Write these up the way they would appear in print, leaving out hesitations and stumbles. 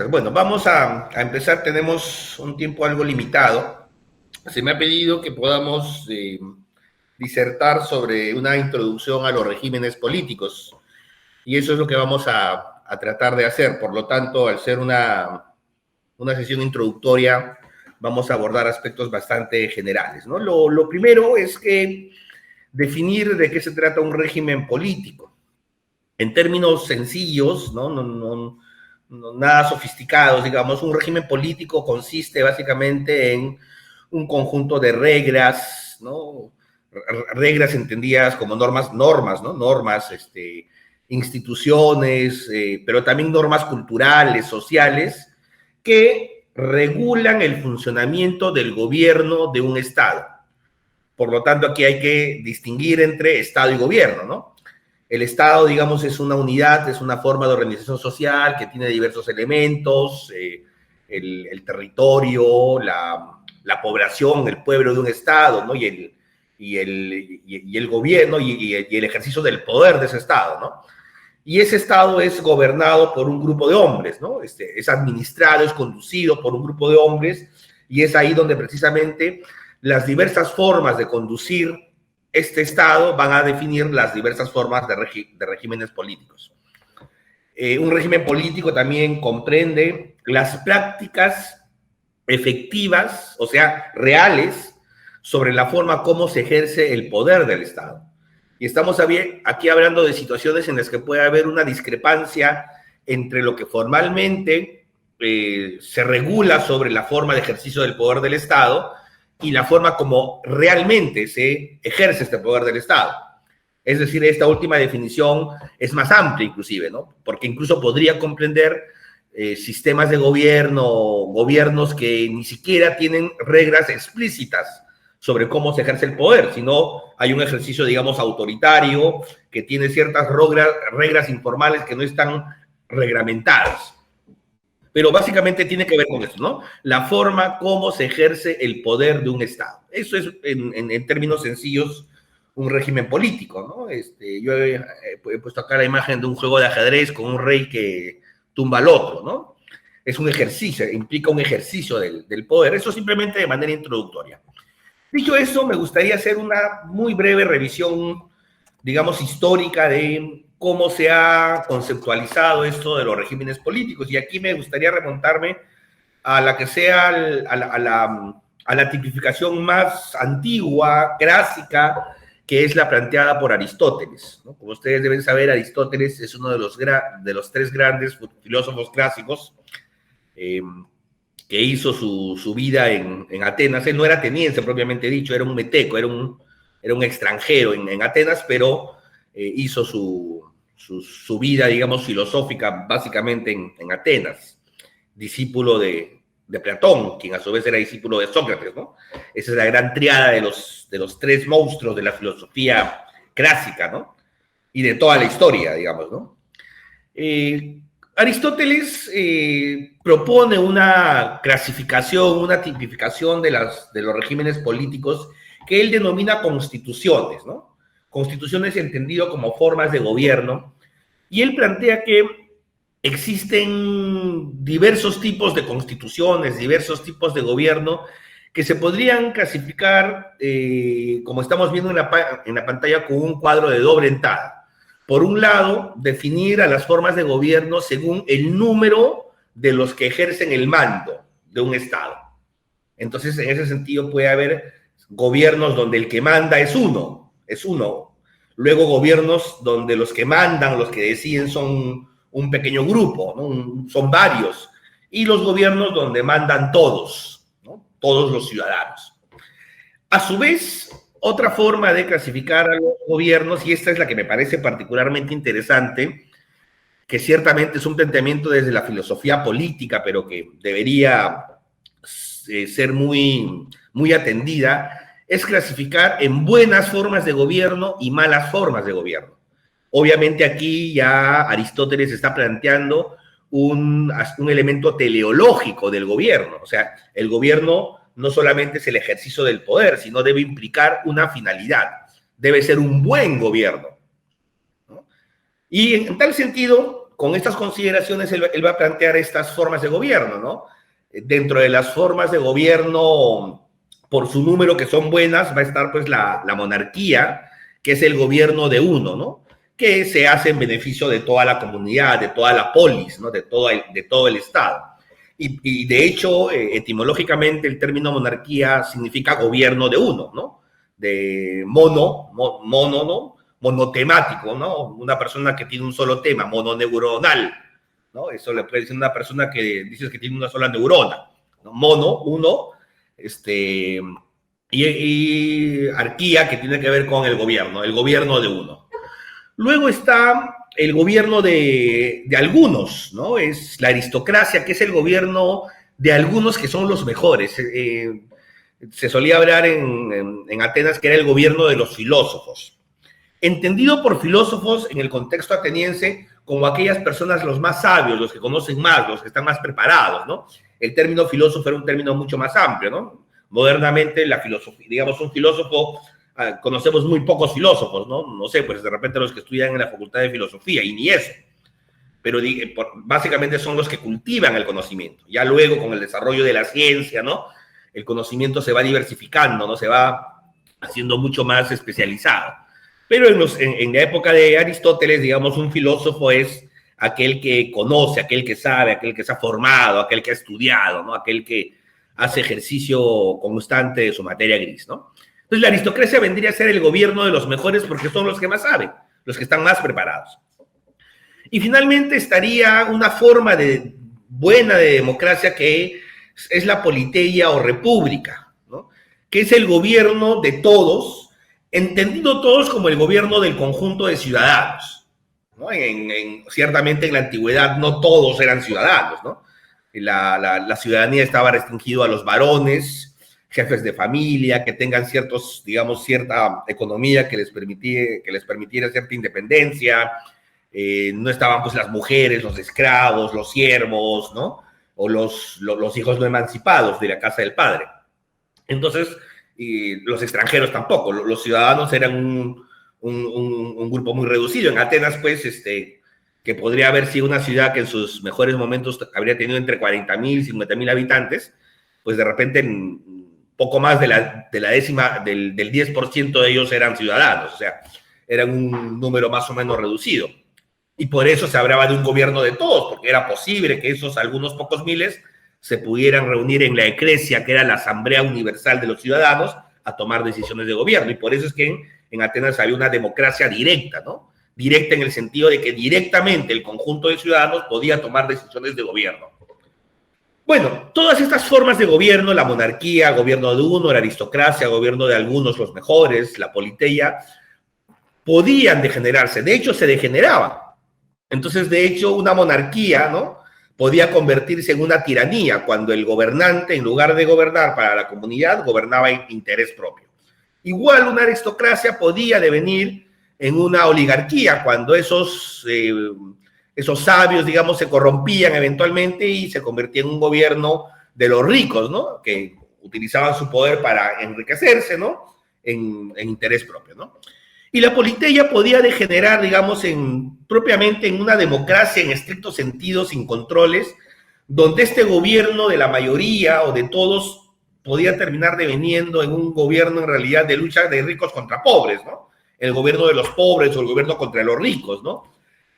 preguntas. Bueno, vamos a empezar. Tenemos un tiempo algo limitado. Se me ha pedido que podamos disertar sobre una introducción a los regímenes políticos y eso es lo que vamos a tratar de hacer. Por lo tanto, al ser una sesión introductoria, vamos a abordar aspectos bastante generales, ¿no? Lo primero es que definir de qué se trata un régimen político. En términos sencillos, ¿no? Nada sofisticados, digamos, un régimen político consiste básicamente en un conjunto de reglas, ¿no? Reglas entendidas como normas, ¿no? Normas, instituciones, pero también normas culturales, sociales, que regulan el funcionamiento del gobierno de un Estado. Por lo tanto, aquí hay que distinguir entre Estado y gobierno, ¿no? El Estado, digamos, es una unidad, es una forma de organización social que tiene diversos elementos, el territorio, la población, el pueblo de un Estado, ¿no? Y el gobierno y el ejercicio del poder de ese Estado, ¿no? Y ese Estado es gobernado por un grupo de hombres, ¿no? Es administrado, es conducido por un grupo de hombres y es ahí donde precisamente las diversas formas de conducir este Estado van a definir las diversas formas de regímenes políticos. Un régimen político también comprende las prácticas efectivas, o sea, reales, sobre la forma como se ejerce el poder del Estado. Y estamos aquí hablando de situaciones en las que puede haber una discrepancia entre lo que formalmente se regula sobre la forma de ejercicio del poder del Estado y la forma como realmente se ejerce este poder del Estado. Es decir, esta última definición es más amplia inclusive, ¿no? Porque incluso podría comprender sistemas de gobierno, gobiernos que ni siquiera tienen reglas explícitas sobre cómo se ejerce el poder, sino hay un ejercicio, digamos, autoritario que tiene ciertas reglas informales que no están reglamentadas. Pero básicamente tiene que ver con eso, ¿no? La forma como se ejerce el poder de un Estado. Eso es, en términos sencillos, un régimen político, ¿no? Yo he puesto acá la imagen de un juego de ajedrez con un rey que tumba al otro, ¿no? Es un ejercicio, implica un ejercicio del poder. Eso simplemente de manera introductoria. Dicho eso, me gustaría hacer una muy breve revisión, digamos, histórica de cómo se ha conceptualizado esto de los regímenes políticos. Y aquí me gustaría remontarme a la que sea a la tipificación más antigua, clásica, que es la planteada por Aristóteles, ¿no? Como ustedes deben saber, Aristóteles es uno de los tres grandes filósofos clásicos que hizo su vida en Atenas. Él no era ateniense propiamente dicho, era un meteco, era un extranjero en Atenas, pero hizo su vida, digamos, filosófica básicamente en Atenas, discípulo de Platón, quien a su vez era discípulo de Sócrates, ¿no? Esa es la gran triada de los tres monstruos de la filosofía clásica, ¿no? Y de toda la historia, digamos, ¿no? Aristóteles propone una clasificación, una tipificación de los regímenes políticos que él denomina constituciones, ¿no? Constituciones entendido como formas de gobierno, y él plantea que existen diversos tipos de constituciones, diversos tipos de gobierno que se podrían clasificar, como estamos viendo en la pantalla, con un cuadro de doble entrada. Por un lado, definir a las formas de gobierno según el número de los que ejercen el mando de un Estado. Entonces, en ese sentido, puede haber gobiernos donde el que manda es uno. Luego, gobiernos donde los que mandan, los que deciden son un pequeño grupo, ¿no? Son varios. Y los gobiernos donde mandan todos, ¿no? Todos los ciudadanos. A su vez, otra forma de clasificar a los gobiernos, y esta es la que me parece particularmente interesante, que ciertamente es un planteamiento desde la filosofía política, pero que debería ser muy atendida, es clasificar en buenas formas de gobierno y malas formas de gobierno. Obviamente aquí ya Aristóteles está planteando un elemento teleológico del gobierno, o sea, el gobierno no solamente es el ejercicio del poder, sino debe implicar una finalidad, debe ser un buen gobierno, ¿no? Y en tal sentido, con estas consideraciones él va a plantear estas formas de gobierno, ¿no? Dentro de las formas de gobierno, por su número que son buenas, va a estar pues la monarquía, que es el gobierno de uno, ¿no? Que se hace en beneficio de toda la comunidad, de toda la polis, ¿no? De todo el Estado. Y de hecho, etimológicamente, el término monarquía significa gobierno de uno, ¿no? De mono, ¿no? Monotemático, ¿no? Una persona que tiene un solo tema, mononeuronal, ¿no? Eso le puede decir una persona que dices que tiene una sola neurona, ¿no? Mono, uno, y arquía, que tiene que ver con el gobierno de uno. Luego está el gobierno de algunos, ¿no? Es la aristocracia, que es el gobierno de algunos que son los mejores. Se solía hablar en Atenas que era el gobierno de los filósofos. Entendido por filósofos en el contexto ateniense como aquellas personas los más sabios, los que conocen más, los que están más preparados, ¿no? El término filósofo era un término mucho más amplio, ¿no? Modernamente la filosofía, digamos, un filósofo, conocemos muy pocos filósofos, ¿no? No sé, pues de repente los que estudian en la Facultad de Filosofía, y ni eso. Pero básicamente son los que cultivan el conocimiento. Ya luego, con el desarrollo de la ciencia, ¿no? El conocimiento se va diversificando, ¿no? Se va haciendo mucho más especializado. Pero en la época de Aristóteles, digamos, un filósofo es aquel que conoce, aquel que sabe, aquel que se ha formado, aquel que ha estudiado, ¿no? Aquel que hace ejercicio constante de su materia gris, ¿no? Entonces la aristocracia vendría a ser el gobierno de los mejores porque son los que más saben, los que están más preparados. Y finalmente estaría una forma buena de democracia que es la politeia o república, ¿no? Que es el gobierno de todos, entendido todos como el gobierno del conjunto de ciudadanos, ¿no? Ciertamente en la antigüedad no todos eran ciudadanos, ¿no? La ciudadanía estaba restringida a los varones, jefes de familia, que tengan cierta economía que les permitiera cierta independencia. No estaban pues las mujeres, los esclavos, los siervos, ¿no? O los hijos no emancipados de la casa del padre. Entonces, los extranjeros tampoco, los ciudadanos eran un grupo muy reducido. En Atenas, pues, que podría haber sido una ciudad que en sus mejores momentos habría tenido entre 40.000 y 50.000 habitantes, pues de repente poco más del 10% de ellos eran ciudadanos, o sea, eran un número más o menos reducido. Y por eso se hablaba de un gobierno de todos, porque era posible que esos algunos pocos miles se pudieran reunir en la eclesia, que era la Asamblea Universal de los Ciudadanos, a tomar decisiones de gobierno. Y por eso es que en Atenas había una democracia directa, ¿no? Directa en el sentido de que directamente el conjunto de ciudadanos podía tomar decisiones de gobierno. Bueno, todas estas formas de gobierno, la monarquía, gobierno de uno, la aristocracia, gobierno de algunos, los mejores, la politeia, podían degenerarse. De hecho, se degeneraban. Entonces, de hecho, una monarquía, ¿no? Podía convertirse en una tiranía cuando el gobernante, en lugar de gobernar para la comunidad, gobernaba en interés propio. Igual una aristocracia podía devenir en una oligarquía cuando esos sabios, digamos, se corrompían eventualmente y se convertían en un gobierno de los ricos, ¿no? Que utilizaban su poder para enriquecerse, ¿no? En interés propio, ¿no? Y la politeia podía degenerar, digamos, propiamente en una democracia en estricto sentido, sin controles, donde este gobierno de la mayoría o de todos podía terminar deveniendo en un gobierno en realidad de lucha de ricos contra pobres, ¿no? El gobierno de los pobres o el gobierno contra los ricos, ¿no?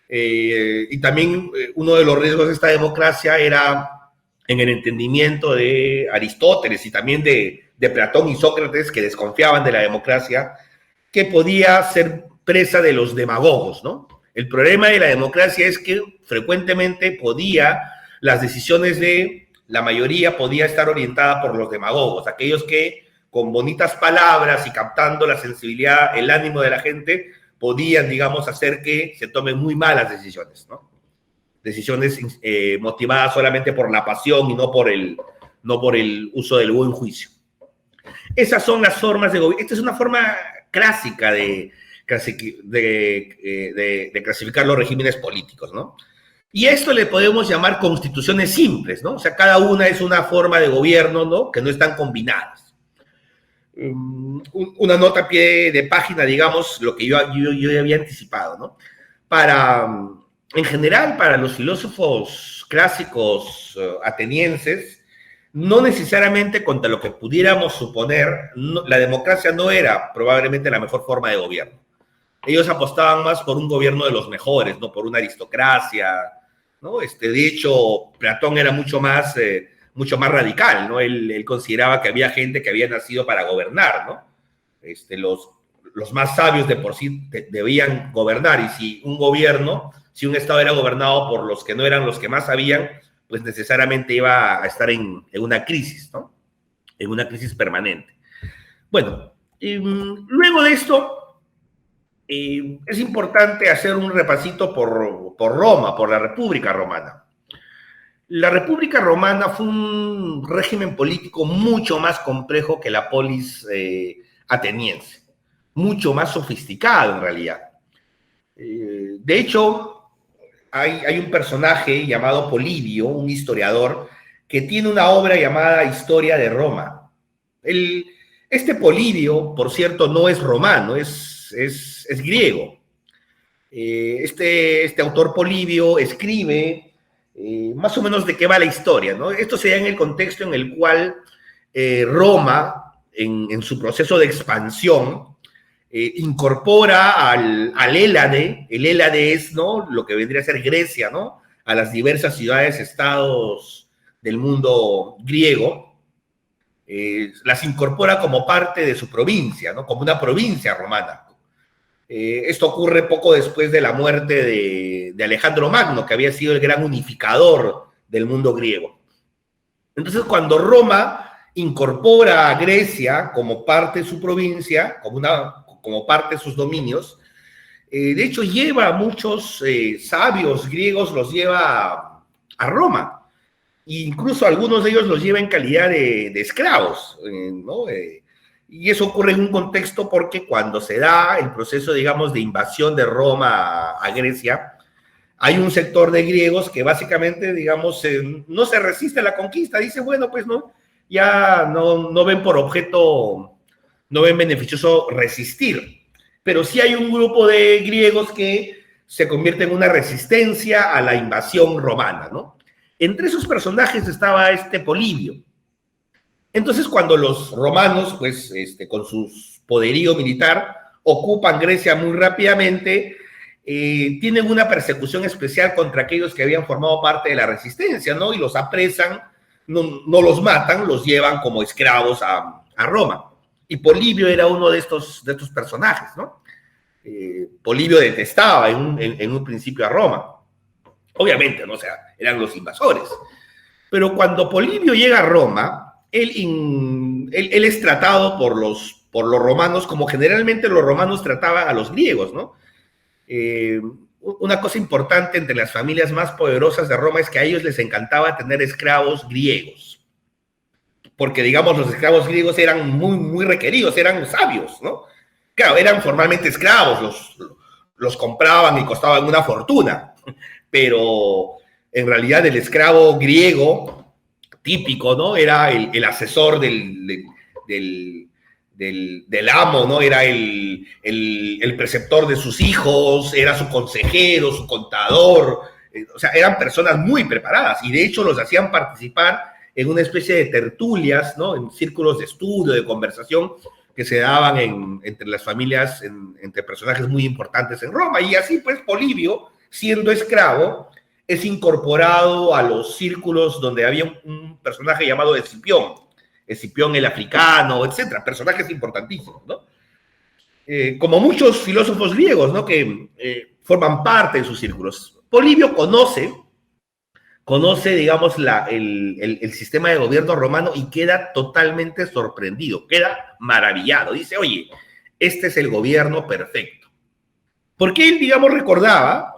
Y también uno de los riesgos de esta democracia era en el entendimiento de Aristóteles y también de Platón y Sócrates, que desconfiaban de la democracia, que podía ser presa de los demagogos, ¿no? El problema de la democracia es que frecuentemente las decisiones de la mayoría podía estar orientada por los demagogos, aquellos que con bonitas palabras y captando la sensibilidad, el ánimo de la gente, podían, digamos, hacer que se tomen muy malas decisiones, ¿no? Decisiones motivadas solamente por la pasión y no por el uso del buen juicio. Esas son las formas de gobierno. Esta es una forma clásica de clasificar los regímenes políticos, ¿no? Y a esto le podemos llamar constituciones simples, ¿no? O sea, cada una es una forma de gobierno, ¿no? Que no están combinadas. Una nota a pie de página, digamos, lo que yo había anticipado, ¿no? Para en general, para los filósofos clásicos atenienses, no necesariamente contra lo que pudiéramos suponer, la democracia no era probablemente la mejor forma de gobierno. Ellos apostaban más por un gobierno de los mejores, no por una aristocracia, ¿no? De hecho, Platón era mucho más radical, ¿no? Él consideraba que había gente que había nacido para gobernar, ¿no? Los más sabios de por sí debían gobernar, y si un estado era gobernado por los que no eran los que más sabían, pues necesariamente iba a estar en una crisis, ¿no? En una crisis permanente. Bueno, luego de esto, es importante hacer un repasito por Roma, por la República Romana. La República Romana fue un régimen político mucho más complejo que la polis ateniense, mucho más sofisticado en realidad. De hecho, hay un personaje llamado Polibio, un historiador, que tiene una obra llamada Historia de Roma. Este Polibio, por cierto, no es romano, es griego. Este autor Polibio escribe más o menos de qué va la historia, ¿no? Esto se da en el contexto en el cual Roma, en su proceso de expansión, incorpora al Hélade. El Hélade es, ¿no?, lo que vendría a ser Grecia, ¿no?, a las diversas ciudades, estados del mundo griego, las incorpora como parte de su provincia, ¿no?, como una provincia romana. Esto ocurre poco después de la muerte de Alejandro Magno, que había sido el gran unificador del mundo griego. Entonces, cuando Roma incorpora a Grecia como parte de su provincia, como parte de sus dominios, de hecho lleva a muchos sabios griegos, los lleva a Roma, e incluso algunos de ellos los lleva en calidad de esclavos, ¿no? Y eso ocurre en un contexto porque cuando se da el proceso, digamos, de invasión de Roma a Grecia, hay un sector de griegos que básicamente, digamos, no se resiste a la conquista, dice, bueno, pues no, ya no ven por objeto, no ven beneficioso resistir, pero sí hay un grupo de griegos que se convierte en una resistencia a la invasión romana, ¿no? Entre esos personajes estaba este Polibio. Entonces, cuando los romanos, pues, con su poderío militar, ocupan Grecia muy rápidamente, tienen una persecución especial contra aquellos que habían formado parte de la resistencia, ¿no? Y los apresan, no los matan, los llevan como esclavos a Roma. Y Polibio era uno de estos personajes, ¿no? Polibio detestaba en un principio a Roma. Obviamente, ¿no? O sea, eran los invasores. Pero cuando Polibio llega a Roma, él es tratado por los romanos como generalmente los romanos trataban a los griegos, ¿no? Una cosa importante entre las familias más poderosas de Roma es que a ellos les encantaba tener esclavos griegos, porque, digamos, los esclavos griegos eran muy, muy requeridos, eran sabios, ¿no? Claro, eran formalmente esclavos, los compraban y costaban una fortuna, pero en realidad el esclavo griego típico, ¿no?, era el asesor del amo, ¿no? Era el preceptor de sus hijos, era su consejero, su contador, o sea, eran personas muy preparadas, y de hecho los hacían participar en una especie de tertulias, ¿no?, en círculos de estudio, de conversación, que se daban entre las familias, entre personajes muy importantes en Roma. Y así, pues, Polibio, siendo esclavo, es incorporado a los círculos donde había un personaje llamado Escipión el africano, etcétera, personajes importantísimos, ¿no? Como muchos filósofos griegos, ¿no?, que forman parte de sus círculos. Polibio conoce, digamos, el sistema de gobierno romano y queda totalmente sorprendido, queda maravillado. Dice, oye, este es el gobierno perfecto. Porque él, digamos, recordaba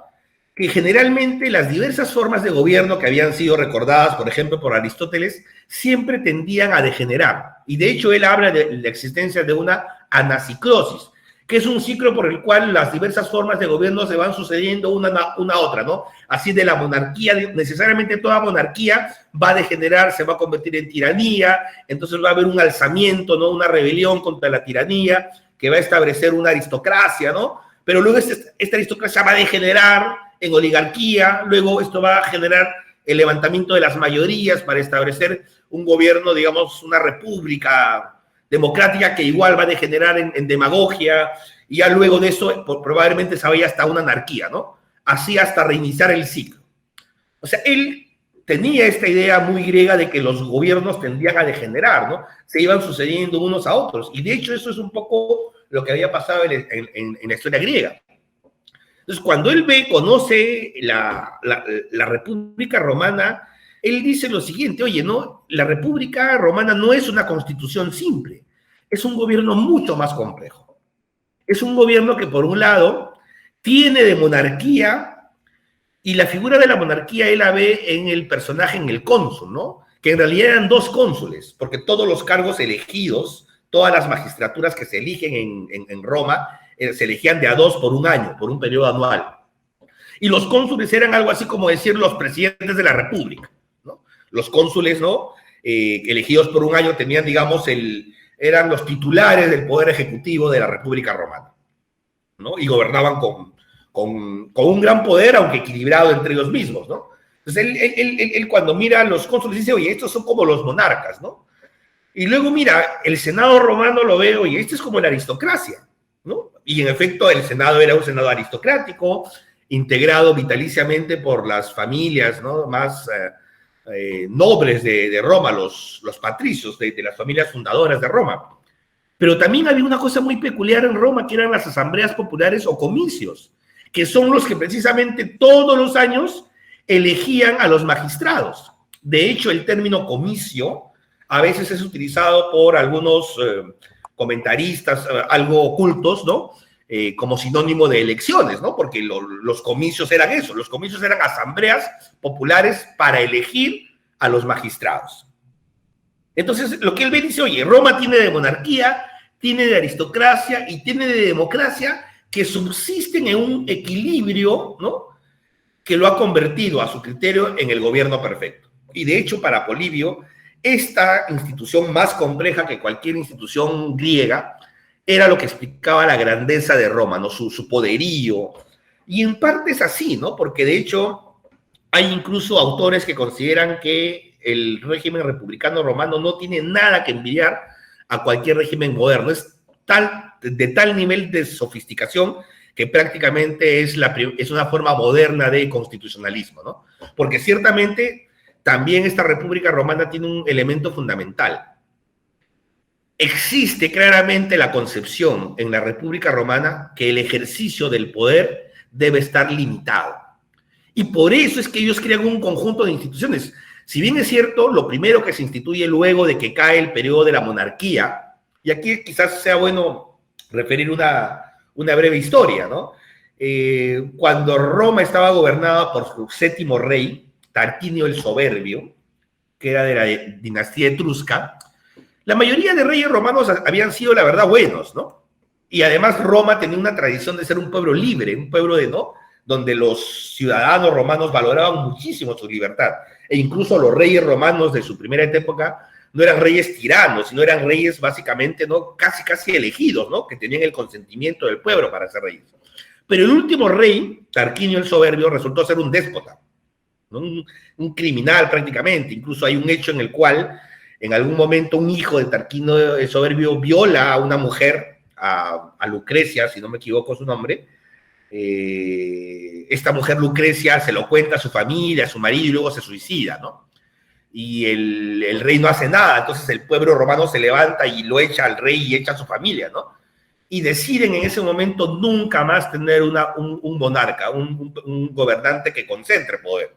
que generalmente las diversas formas de gobierno que habían sido recordadas, por ejemplo, por Aristóteles, siempre tendían a degenerar. Y de hecho, él habla de la existencia de una anaciclosis, que es un ciclo por el cual las diversas formas de gobierno se van sucediendo una a otra, ¿no? Así de la monarquía, necesariamente toda monarquía va a degenerar, se va a convertir en tiranía, entonces va a haber un alzamiento, ¿no?, una rebelión contra la tiranía que va a establecer una aristocracia, ¿no? Pero luego esta aristocracia va a degenerar en oligarquía, luego esto va a generar el levantamiento de las mayorías para establecer un gobierno, digamos, una república democrática que igual va a degenerar en demagogia, y ya luego de eso probablemente se vaya hasta una anarquía, ¿no? Así hasta reiniciar el ciclo. O sea, él tenía esta idea muy griega de que los gobiernos tendían a degenerar, ¿no? Se iban sucediendo unos a otros, y de hecho eso es un poco lo que había pasado en la historia griega. Entonces, cuando él conoce la República Romana, él dice lo siguiente: oye, no, la República Romana no es una constitución simple, es un gobierno mucho más complejo. Es un gobierno que, por un lado, tiene de monarquía, y la figura de la monarquía él la ve en el personaje, en el cónsul, ¿no? Que en realidad eran dos cónsules, porque todos los cargos elegidos, todas las magistraturas que se eligen en Roma, se elegían de a dos por un año, por un periodo anual. Y los cónsules eran algo así como decir los presidentes de la República, ¿no? Los cónsules, ¿no? Elegidos por un año tenían, digamos, eran los titulares del poder ejecutivo de la República Romana, ¿no? Y gobernaban con un gran poder, aunque equilibrado entre ellos mismos, ¿no? Entonces, él cuando mira a los cónsules dice: oye, estos son como los monarcas, ¿no? Y luego mira, el Senado romano lo ve: oye, esto es como la aristocracia, ¿no? Y en efecto, el Senado era un Senado aristocrático, integrado vitaliciamente por las familias, ¿no?, más nobles de Roma, los patricios de las familias fundadoras de Roma. Pero también había una cosa muy peculiar en Roma, que eran las asambleas populares o comicios, que son los que precisamente todos los años elegían a los magistrados. De hecho, el término comicio a veces es utilizado por algunos comentaristas algo ocultos, ¿no? Como sinónimo de elecciones, ¿no? Porque los comicios eran eso, los comicios eran asambleas populares para elegir a los magistrados. Entonces, lo que él ve dice: oye, Roma tiene de monarquía, tiene de aristocracia y tiene de democracia, que subsisten en un equilibrio, ¿no?, que lo ha convertido a su criterio en el gobierno perfecto. Y de hecho, para Polibio, esta institución, más compleja que cualquier institución griega, era lo que explicaba la grandeza de Roma, ¿no?, su poderío. Y en parte es así, ¿no?, porque de hecho hay incluso autores que consideran que el régimen republicano romano no tiene nada que envidiar a cualquier régimen moderno. Es de tal nivel de sofisticación que prácticamente es una forma moderna de constitucionalismo, ¿no? Porque ciertamente también esta República Romana tiene un elemento fundamental. Existe claramente la concepción en la República Romana que el ejercicio del poder debe estar limitado. Y por eso es que ellos crean un conjunto de instituciones. Si bien es cierto, lo primero que se instituye luego de que cae el periodo de la monarquía, y aquí quizás sea bueno referir una breve historia, ¿no? Cuando Roma estaba gobernada por su séptimo rey, Tarquinio el Soberbio, que era de la dinastía etrusca, la mayoría de reyes romanos habían sido, la verdad, buenos, ¿no? Y además Roma tenía una tradición de ser un pueblo libre, un pueblo ¿no?, donde los ciudadanos romanos valoraban muchísimo su libertad. E incluso los reyes romanos de su primera época no eran reyes tiranos, sino eran reyes básicamente, ¿no?, casi elegidos, ¿no?, que tenían el consentimiento del pueblo para ser reyes. Pero el último rey, Tarquinio el Soberbio, resultó ser un déspota, ¿no?, un criminal prácticamente. Incluso hay un hecho en el cual en algún momento un hijo de Tarquinio el Soberbio viola a una mujer, a Lucrecia, si no me equivoco su nombre. Esta mujer Lucrecia se lo cuenta a su familia, a su marido, y luego se suicida, ¿no? Y el rey no hace nada. Entonces el pueblo romano se levanta y lo echa al rey y echa a su familia, ¿no? Y deciden en ese momento nunca más tener un monarca, un gobernante que concentre poder.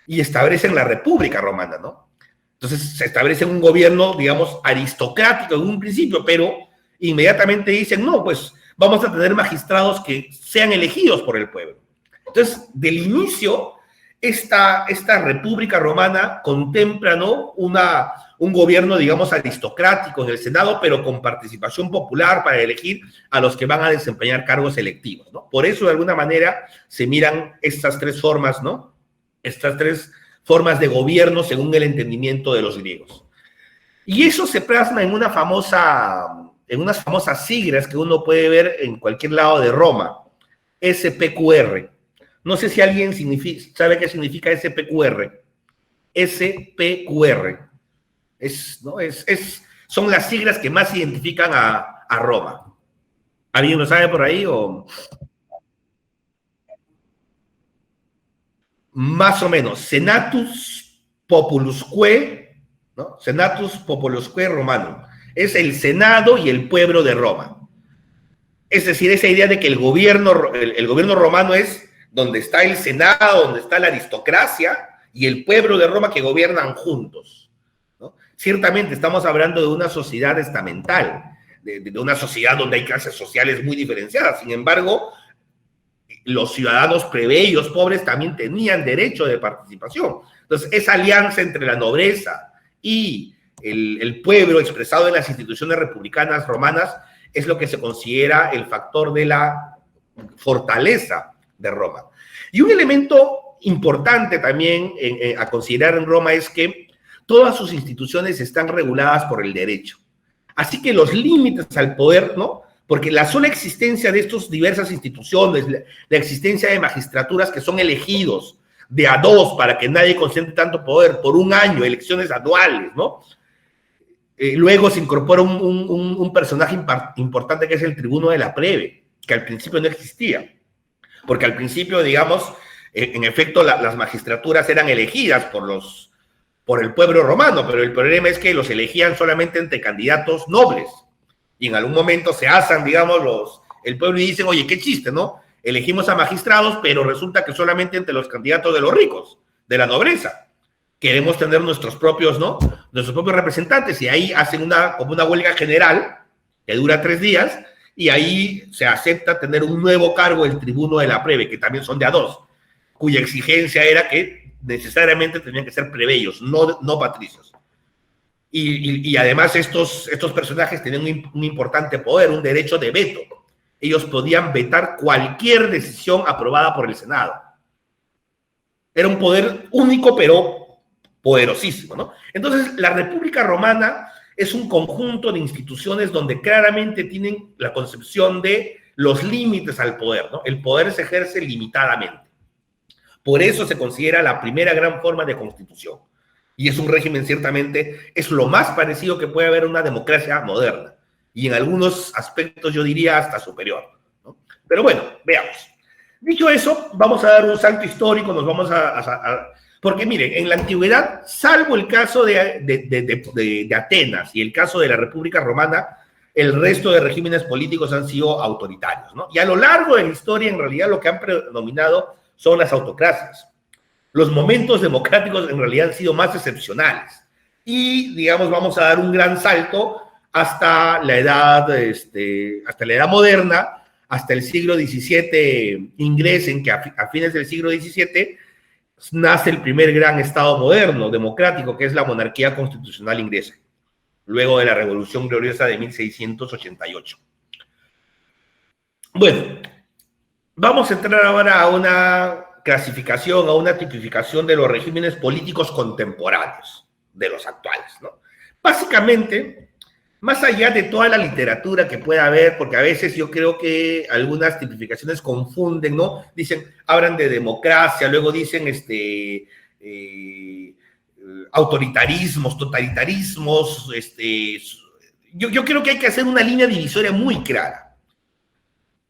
Y establecen la República Romana, ¿no? Entonces se establece un gobierno, digamos, aristocrático en un principio, pero inmediatamente dicen: no, pues vamos a tener magistrados que sean elegidos por el pueblo. Entonces, del inicio, esta República Romana contempla, ¿no?, un gobierno, digamos, aristocrático en el Senado, pero con participación popular para elegir a los que van a desempeñar cargos electivos, ¿no? Por eso, de alguna manera, se miran estas tres formas, ¿no?, estas tres formas de gobierno según el entendimiento de los griegos. Y eso se plasma en unas famosas siglas que uno puede ver en cualquier lado de Roma: SPQR, No sé si alguien sabe qué significa SPQR. SPQR. ¿No? Son las siglas que más identifican a Roma. ¿Alguien lo sabe por ahí? Más o menos. Senatus Populusque, ¿no? Senatus Populusque Romanum. Es el Senado y el pueblo de Roma. Es decir, esa idea de que el gobierno romano es donde está el Senado, donde está la aristocracia y el pueblo de Roma que gobiernan juntos, ¿no? Ciertamente estamos hablando de una sociedad estamental, de una sociedad donde hay clases sociales muy diferenciadas. Sin embargo, los ciudadanos plebeyos pobres también tenían derecho de participación. Entonces, esa alianza entre la nobleza y el pueblo expresado en las instituciones republicanas romanas es lo que se considera el factor de la fortaleza de Roma. Y un elemento importante también a considerar en Roma es que todas sus instituciones están reguladas por el derecho. Así que los límites al poder, ¿no? Porque la sola existencia de estas diversas instituciones, la existencia de magistraturas que son elegidos de a dos para que nadie concentre tanto poder por un año, elecciones anuales, ¿no? Luego se incorpora un personaje importante que es el tribuno de la plebe, que al principio no existía. Porque al principio, digamos, en efecto, las magistraturas eran elegidas por el pueblo romano, pero el problema es que los elegían solamente entre candidatos nobles. Y en algún momento se asan, digamos, el pueblo y dicen, oye, qué chiste, ¿no? Elegimos a magistrados, pero resulta que solamente entre los candidatos de los ricos, de la nobleza. Queremos tener nuestros propios, ¿no? Nuestros propios representantes, y ahí hacen como una huelga general que dura 3 días, y ahí se acepta tener un nuevo cargo, el tribuno de la plebe, que también son de a dos, cuya exigencia era que necesariamente tenían que ser plebeyos, no patricios. Y además estos personajes tenían un importante poder, un derecho de veto. Ellos podían vetar cualquier decisión aprobada por el Senado. Era un poder único, pero poderosísimo, ¿no? Entonces, la República Romana es un conjunto de instituciones donde claramente tienen la concepción de los límites al poder, ¿no? El poder se ejerce limitadamente. Por eso se considera la primera gran forma de constitución. Y es un régimen, ciertamente, es lo más parecido que puede haber a una democracia moderna. Y en algunos aspectos yo diría hasta superior, ¿no? Pero bueno, veamos. Dicho eso, vamos a dar un salto histórico, nos vamos porque miren, en la antigüedad, salvo el caso de Atenas y el caso de la República Romana, el resto de regímenes políticos han sido autoritarios, ¿no? Y a lo largo de la historia, en realidad, lo que han predominado son las autocracias. Los momentos democráticos en realidad han sido más excepcionales. Y, digamos, vamos a dar un gran salto hasta la edad moderna, hasta el siglo XVII inglés, en que a fines del siglo XVII nace el primer gran Estado moderno, democrático, que es la monarquía constitucional inglesa, luego de la Revolución Gloriosa de 1688. Bueno, vamos a entrar ahora a una clasificación, a una tipificación de los regímenes políticos contemporáneos, de los actuales, ¿no? Básicamente, más allá de toda la literatura que pueda haber, porque a veces yo creo que algunas tipificaciones confunden, ¿no? Dicen, hablan de democracia, luego dicen autoritarismos, totalitarismos. Yo creo que hay que hacer una línea divisoria muy clara.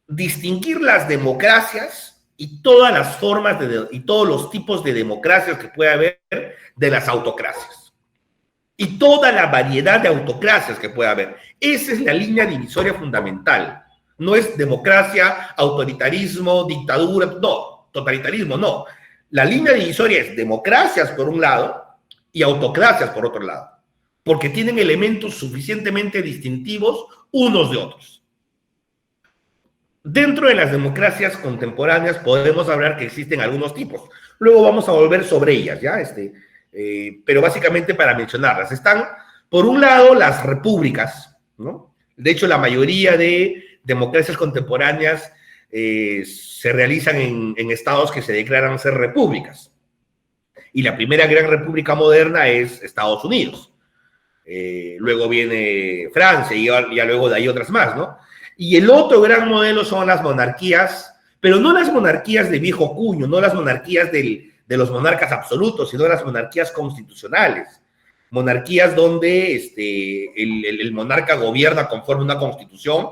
Distinguir las democracias y todas las formas y todos los tipos de democracias que puede haber de las autocracias. Y toda la variedad de autocracias que puede haber. Esa es la línea divisoria fundamental. No es democracia, autoritarismo, dictadura, no, totalitarismo, no. La línea divisoria es democracias por un lado y autocracias por otro lado, porque tienen elementos suficientemente distintivos unos de otros. Dentro de las democracias contemporáneas podemos hablar que existen algunos tipos. Luego vamos a volver sobre ellas, ¿ya? Pero básicamente para mencionarlas. Están, por un lado, las repúblicas, ¿no? De hecho, la mayoría de democracias contemporáneas se realizan en estados que se declaran ser repúblicas. Y la primera gran república moderna es Estados Unidos. Luego viene Francia y ya luego de ahí otras más, ¿no? Y el otro gran modelo son las monarquías pero no las monarquías de viejo cuño, no las monarquías de los monarcas absolutos, sino las monarquías constitucionales. Monarquías donde el monarca gobierna conforme a una constitución,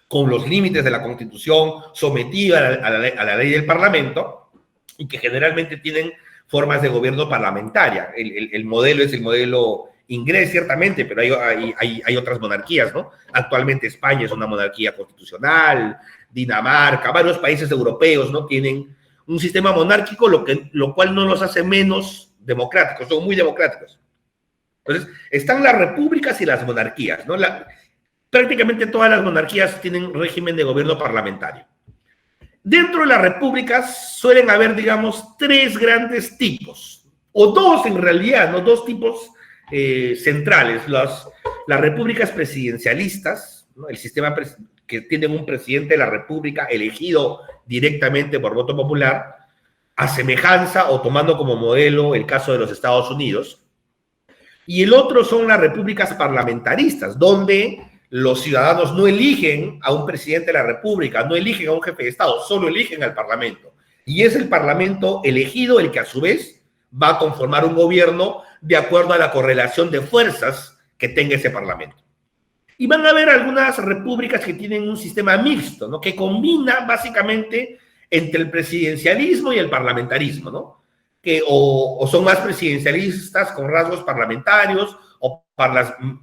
con los límites de la constitución, sometida a la ley del parlamento, y que generalmente tienen formas de gobierno parlamentaria. El modelo es el modelo inglés, ciertamente, pero hay otras monarquías, ¿no? Actualmente España es una monarquía constitucional, Dinamarca, varios países europeos, ¿no? Tienen un sistema monárquico, lo cual no los hace menos democráticos, son muy democráticos. Entonces, están las repúblicas y las monarquías, ¿no? Prácticamente todas las monarquías tienen régimen de gobierno parlamentario. Dentro de las repúblicas suelen haber, digamos, tres grandes tipos, o dos en realidad, ¿no? Dos tipos centrales. Las repúblicas presidencialistas, ¿no? El sistema que tienen un presidente de la república elegido directamente por voto popular, a semejanza o tomando como modelo el caso de los Estados Unidos. Y el otro son las repúblicas parlamentaristas, donde los ciudadanos no eligen a un presidente de la república, no eligen a un jefe de Estado, solo eligen al parlamento. Y es el parlamento elegido el que a su vez va a conformar un gobierno de acuerdo a la correlación de fuerzas que tenga ese parlamento. Y van a haber algunas repúblicas que tienen un sistema mixto, ¿no? Que combina básicamente entre el presidencialismo y el parlamentarismo, ¿no? Que o son más presidencialistas con rasgos parlamentarios o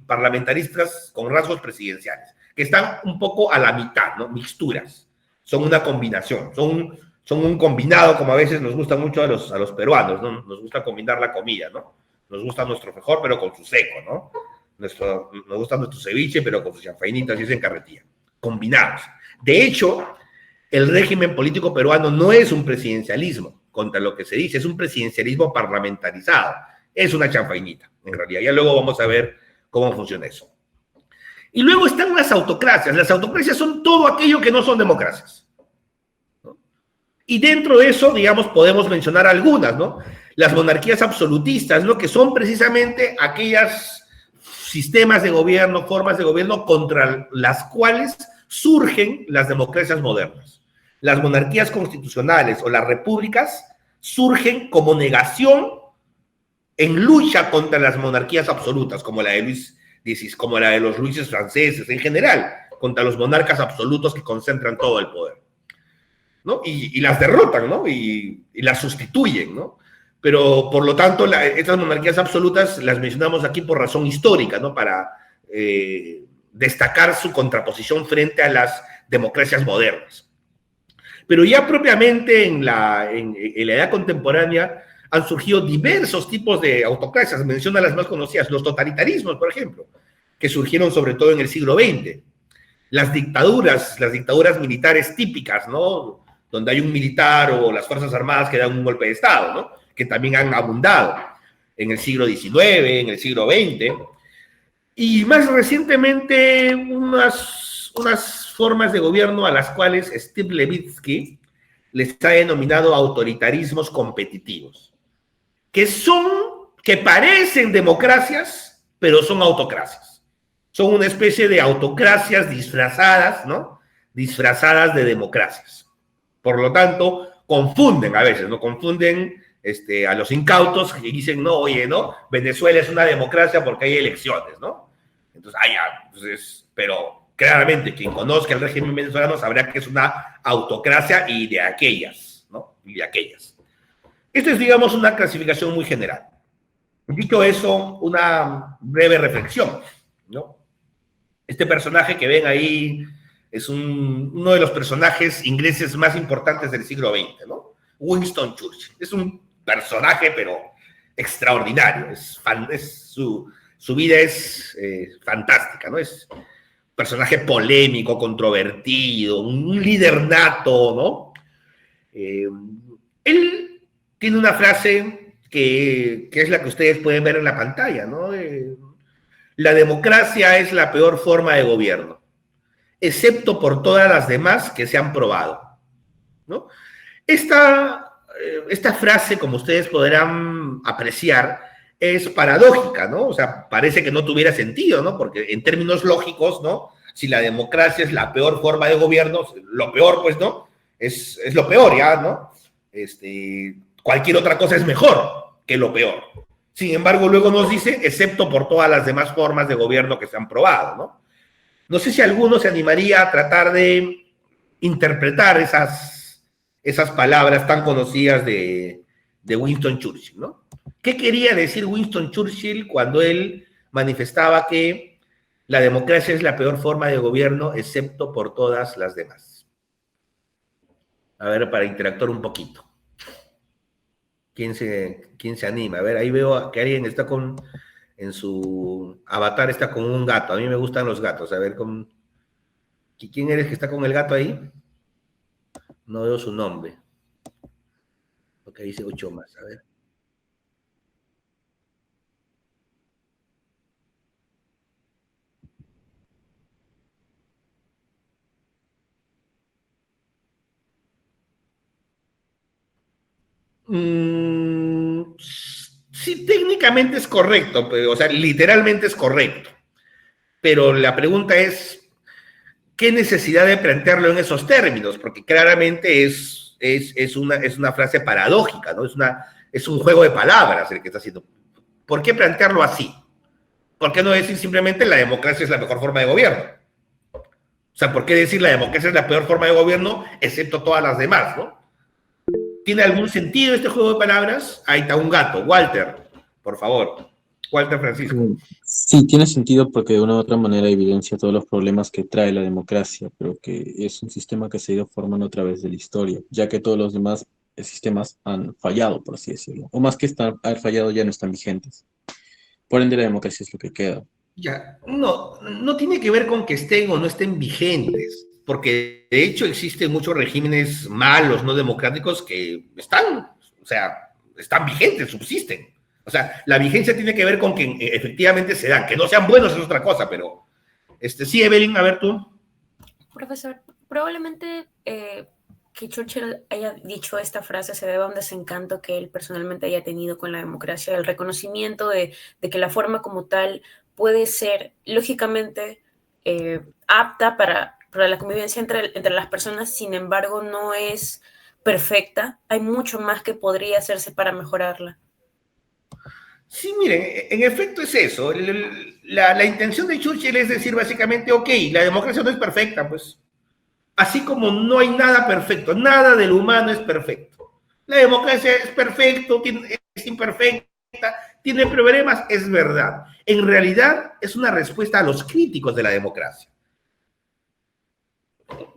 parlamentaristas con rasgos presidenciales, que están un poco a la mitad, ¿no? Mixturas. Son una combinación, son un combinado, como a veces nos gusta mucho a los peruanos, ¿no? Nos gusta combinar la comida, ¿no? Nos gusta nuestro frijol, pero con su seco, ¿no? Nos gusta nuestro ceviche, pero con sus chanfainitas y eso en carretilla. Combinados. De hecho, el régimen político peruano no es un presidencialismo, contra lo que se dice, es un presidencialismo parlamentarizado. Es una chanfainita, en realidad. Ya luego vamos a ver cómo funciona eso. Y luego están las autocracias. Las autocracias son todo aquello que no son democracias, ¿no? Y dentro de eso, digamos, podemos mencionar algunas, ¿no? Las monarquías absolutistas, ¿no? Que son precisamente aquellas sistemas de gobierno, formas de gobierno contra las cuales surgen las democracias modernas. Las monarquías constitucionales o las repúblicas surgen como negación en lucha contra las monarquías absolutas, como la de Luis XVI, como la de los Luises franceses, en general, contra los monarcas absolutos que concentran todo el poder, ¿no? Y las derrotan, ¿no? Y las sustituyen, ¿no? Pero, por lo tanto, estas monarquías absolutas las mencionamos aquí por razón histórica, ¿no? Para destacar su contraposición frente a las democracias modernas. Pero ya propiamente en la edad contemporánea han surgido diversos tipos de autocracias. Menciona las más conocidas, los totalitarismos, por ejemplo, que surgieron sobre todo en el siglo XX. Las dictaduras militares típicas, ¿no? Donde hay un militar o las Fuerzas Armadas que dan un golpe de Estado, ¿no? Que también han abundado en el siglo XIX, en el siglo XX. Y más recientemente, unas formas de gobierno a las cuales Steve Levitsky les ha denominado autoritarismos competitivos, que parecen democracias, pero son autocracias. Son una especie de autocracias disfrazadas, ¿no? Disfrazadas de democracias. Por lo tanto, confunden a veces, ¿no? Confunden a los incautos que dicen, no, oye, ¿no? Venezuela es una democracia porque hay elecciones, ¿no? Entonces, entonces, pero claramente quien conozca el régimen venezolano sabrá que es una autocracia y de aquellas, ¿no? Y de aquellas. Esto es, digamos, una clasificación muy general. Dicho eso, una breve reflexión, ¿no? Este personaje que ven ahí es uno de los personajes ingleses más importantes del siglo XX, ¿no? Winston Churchill. Es un personaje, pero extraordinario. Su vida es fantástica, ¿no? Es un personaje polémico, controvertido, un líder nato, ¿no? Él tiene una frase que es la que ustedes pueden ver en la pantalla, ¿no? La democracia es la peor forma de gobierno, excepto por todas las demás que se han probado, ¿no? Esta frase, como ustedes podrán apreciar, es paradójica, ¿no? O sea, parece que no tuviera sentido, ¿no? Porque en términos lógicos, ¿no? Si la democracia es la peor forma de gobierno, lo peor, pues, ¿no? es lo peor, ¿ya? ¿No? Cualquier otra cosa es mejor que lo peor. Sin embargo, luego nos dice, excepto por todas las demás formas de gobierno que se han probado, ¿no? No sé si alguno se animaría a tratar de interpretar esas palabras tan conocidas de Winston Churchill, ¿no? ¿Qué quería decir Winston Churchill cuando él manifestaba que la democracia es la peor forma de gobierno excepto por todas las demás? A ver, para interactuar un poquito. ¿Quién se anima? A ver, ahí veo que alguien está en su avatar está con un gato. A mí me gustan los gatos. A ver, ¿quién eres que está con el gato ahí? No veo su nombre. Porque dice 8 más. A ver. Sí, técnicamente es correcto, pero, o sea, literalmente es correcto. Pero la pregunta es, ¿qué necesidad de plantearlo en esos términos? Porque claramente es una frase paradójica, ¿no? Es un juego de palabras el que está haciendo. ¿Por qué plantearlo así? ¿Por qué no decir simplemente la democracia es la mejor forma de gobierno? O sea, ¿por qué decir la democracia es la peor forma de gobierno, excepto todas las demás, ¿no? ¿Tiene algún sentido este juego de palabras? Ahí está un gato. Walter, por favor. Walter Francisco. Sí, tiene sentido porque de una u otra manera evidencia todos los problemas que trae la democracia, pero que es un sistema que se ha ido formando a través de la historia, ya que todos los demás sistemas han fallado, por así decirlo, o más que haber fallado ya no están vigentes. Por ende, la democracia es lo que queda. Ya, no tiene que ver con que estén o no estén vigentes, porque de hecho existen muchos regímenes malos, no democráticos, que están vigentes, subsisten. O sea, la vigencia tiene que ver con que efectivamente se dan, que no sean buenos es otra cosa, pero sí, Evelyn, a ver tú. Profesor, probablemente que Churchill haya dicho esta frase se debe a un desencanto que él personalmente haya tenido con la democracia, el reconocimiento de que la forma como tal puede ser lógicamente apta para la convivencia entre las personas, sin embargo no es perfecta, hay mucho más que podría hacerse para mejorarla. Sí, miren, en efecto es eso. La intención de Churchill es decir básicamente, ok, la democracia no es perfecta, pues. Así como no hay nada perfecto, nada del humano es perfecto. La democracia es perfecto, es imperfecta, tiene problemas, es verdad. En realidad es una respuesta a los críticos de la democracia.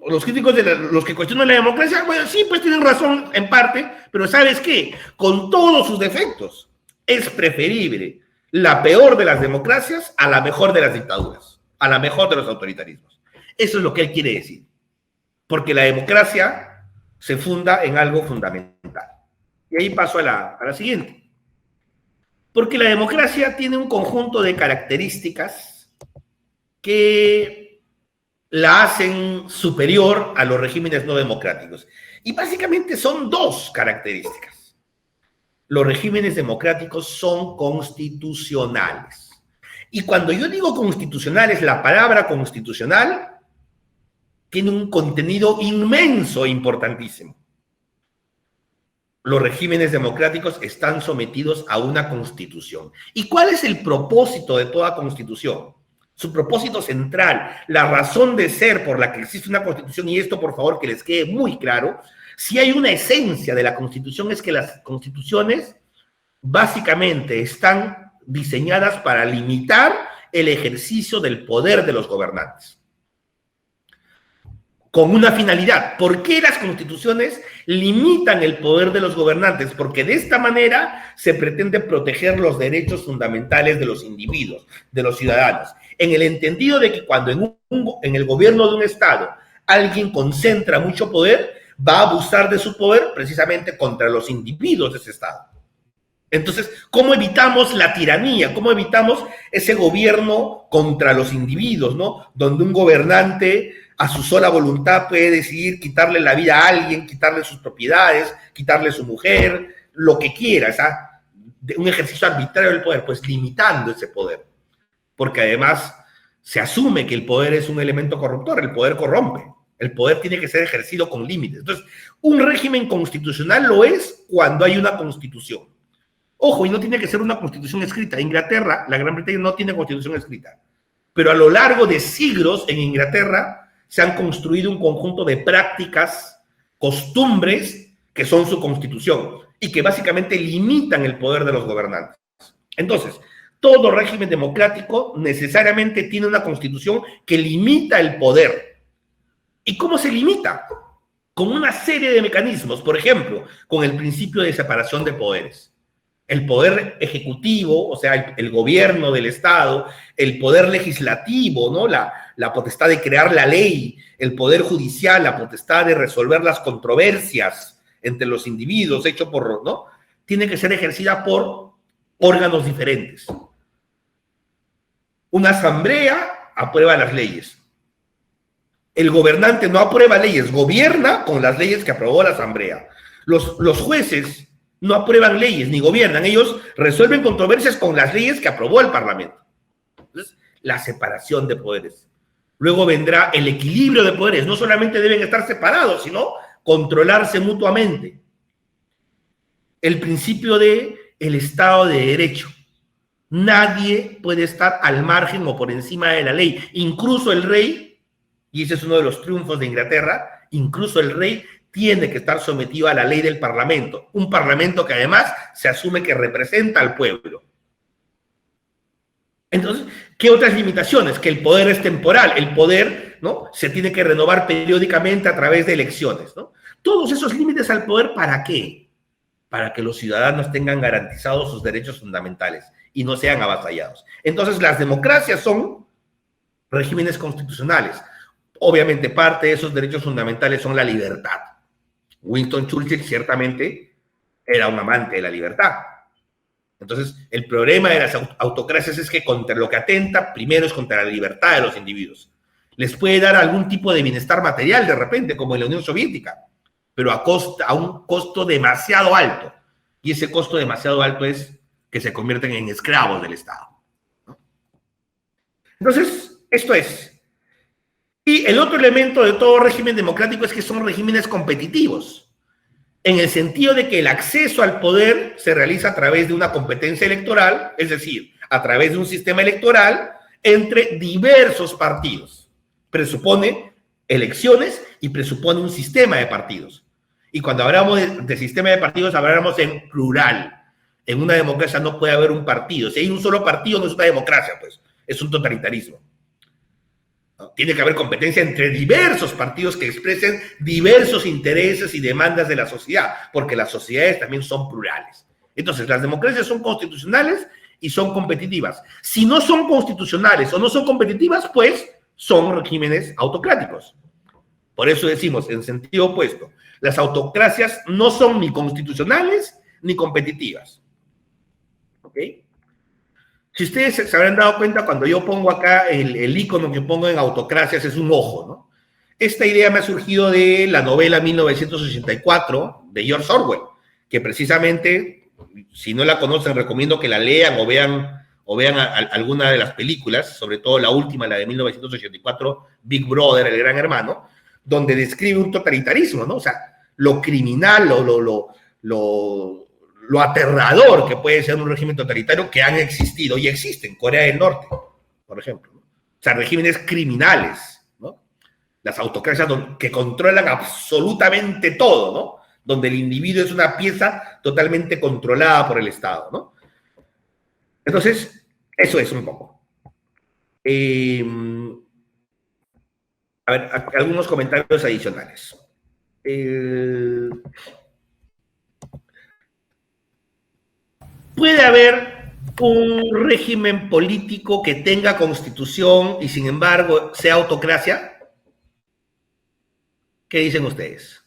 Los críticos los que cuestionan la democracia, bueno, sí, pues tienen razón en parte, pero ¿sabes qué? Con todos sus defectos, es preferible la peor de las democracias a la mejor de las dictaduras, a la mejor de los autoritarismos. Eso es lo que él quiere decir. Porque la democracia se funda en algo fundamental. Y ahí paso a la siguiente. Porque la democracia tiene un conjunto de características que la hacen superior a los regímenes no democráticos. Y básicamente son dos características. Los regímenes democráticos son constitucionales. Y cuando yo digo constitucionales, la palabra constitucional tiene un contenido inmenso e importantísimo. Los regímenes democráticos están sometidos a una constitución. ¿Y cuál es el propósito de toda constitución? Su propósito central, la razón de ser por la que existe una constitución, y esto por favor que les quede muy claro, si hay una esencia de la constitución es que las constituciones básicamente están diseñadas para limitar el ejercicio del poder de los gobernantes. Con una finalidad. ¿Por qué las constituciones limitan el poder de los gobernantes? Porque de esta manera se pretende proteger los derechos fundamentales de los individuos, de los ciudadanos, en el entendido de que cuando en el gobierno de un Estado alguien concentra mucho poder, va a abusar de su poder precisamente contra los individuos de ese Estado. Entonces, ¿cómo evitamos la tiranía? ¿Cómo evitamos ese gobierno contra los individuos, ¿no? Donde un gobernante a su sola voluntad puede decidir quitarle la vida a alguien, quitarle sus propiedades, quitarle su mujer, lo que quiera, ¿sabes? Un ejercicio arbitrario del poder, pues limitando ese poder. Porque además se asume que el poder es un elemento corruptor, el poder corrompe. El poder tiene que ser ejercido con límites. Entonces, un régimen constitucional lo es cuando hay una constitución. Ojo, y no tiene que ser una constitución escrita. Inglaterra, la Gran Bretaña no tiene constitución escrita. Pero a lo largo de siglos en Inglaterra se han construido un conjunto de prácticas, costumbres, que son su constitución y que básicamente limitan el poder de los gobernantes. Entonces, todo régimen democrático necesariamente tiene una constitución que limita el poder. ¿Y cómo se limita? Con una serie de mecanismos, por ejemplo, con el principio de separación de poderes. El poder ejecutivo, o sea, el gobierno del Estado, el poder legislativo, ¿no? La potestad de crear la ley, el poder judicial, la potestad de resolver las controversias entre los individuos, hecho por, ¿no? Tiene que ser ejercida por órganos diferentes. Una asamblea aprueba las leyes. El gobernante no aprueba leyes, gobierna con las leyes que aprobó la asamblea. Los jueces no aprueban leyes ni gobiernan, ellos resuelven controversias con las leyes que aprobó el Parlamento. Entonces, la separación de poderes. Luego vendrá el equilibrio de poderes. No solamente deben estar separados, sino controlarse mutuamente. El principio de el Estado de Derecho. Nadie puede estar al margen o por encima de la ley. Incluso el rey, y ese es uno de los triunfos de Inglaterra, incluso el rey tiene que estar sometido a la ley del Parlamento. Un Parlamento que además se asume que representa al pueblo. Entonces, ¿qué otras limitaciones? Que el poder es temporal. El poder, ¿no?, se tiene que renovar periódicamente a través de elecciones, ¿no? Todos esos límites al poder, ¿para qué? Para que los ciudadanos tengan garantizados sus derechos fundamentales y no sean avasallados. Entonces, las democracias son regímenes constitucionales. Obviamente, parte de esos derechos fundamentales son la libertad. Winston Churchill ciertamente era un amante de la libertad. Entonces, el problema de las autocracias es que contra lo que atenta, primero es contra la libertad de los individuos. Les puede dar algún tipo de bienestar material de repente, como en la Unión Soviética, pero a un costo demasiado alto. Y ese costo demasiado alto es que se convierten en esclavos del Estado, ¿no? Entonces, esto es. Y el otro elemento de todo régimen democrático es que son regímenes competitivos, en el sentido de que el acceso al poder se realiza a través de una competencia electoral, es decir, a través de un sistema electoral entre diversos partidos. Presupone elecciones y presupone un sistema de partidos. Y cuando hablamos de sistema de partidos, hablamos en plural. En una democracia no puede haber un partido. Si hay un solo partido, no es una democracia, pues es un totalitarismo. Tiene que haber competencia entre diversos partidos que expresen diversos intereses y demandas de la sociedad, porque las sociedades también son plurales. Entonces, las democracias son constitucionales y son competitivas. Si no son constitucionales o no son competitivas, pues son regímenes autocráticos. Por eso decimos, en sentido opuesto, las autocracias no son ni constitucionales ni competitivas. ¿Ok? Si ustedes se habrán dado cuenta, cuando yo pongo acá el icono que pongo en autocracias es un ojo, ¿no? Esta idea me ha surgido de la novela 1984 de George Orwell, que precisamente, si no la conocen, recomiendo que la lean o vean alguna de las películas, sobre todo la última, la de 1984, Big Brother, el Gran Hermano, donde describe un totalitarismo, ¿no? O sea, lo criminal, lo aterrador que puede ser un régimen totalitario que han existido y existen. Corea del Norte, por ejemplo, ¿no? O sea, regímenes criminales, ¿no? Las autocracias que controlan absolutamente todo, ¿no? Donde el individuo es una pieza totalmente controlada por el Estado, ¿no? Entonces, eso es un poco. A ver, algunos comentarios adicionales. ¿Puede haber un régimen político que tenga constitución y sin embargo sea autocracia? ¿Qué dicen ustedes?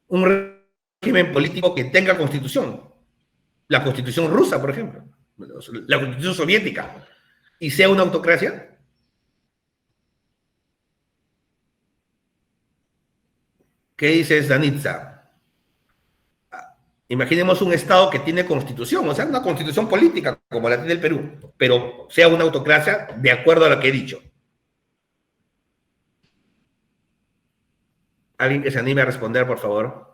Un régimen político que tenga constitución. La constitución rusa, por ejemplo. La constitución soviética. ¿Y sea una autocracia? ¿Qué dices, Danitza? Imaginemos un Estado que tiene constitución, o sea, una constitución política como la tiene el Perú, pero sea una autocracia de acuerdo a lo que he dicho. Alguien que se anime a responder, por favor.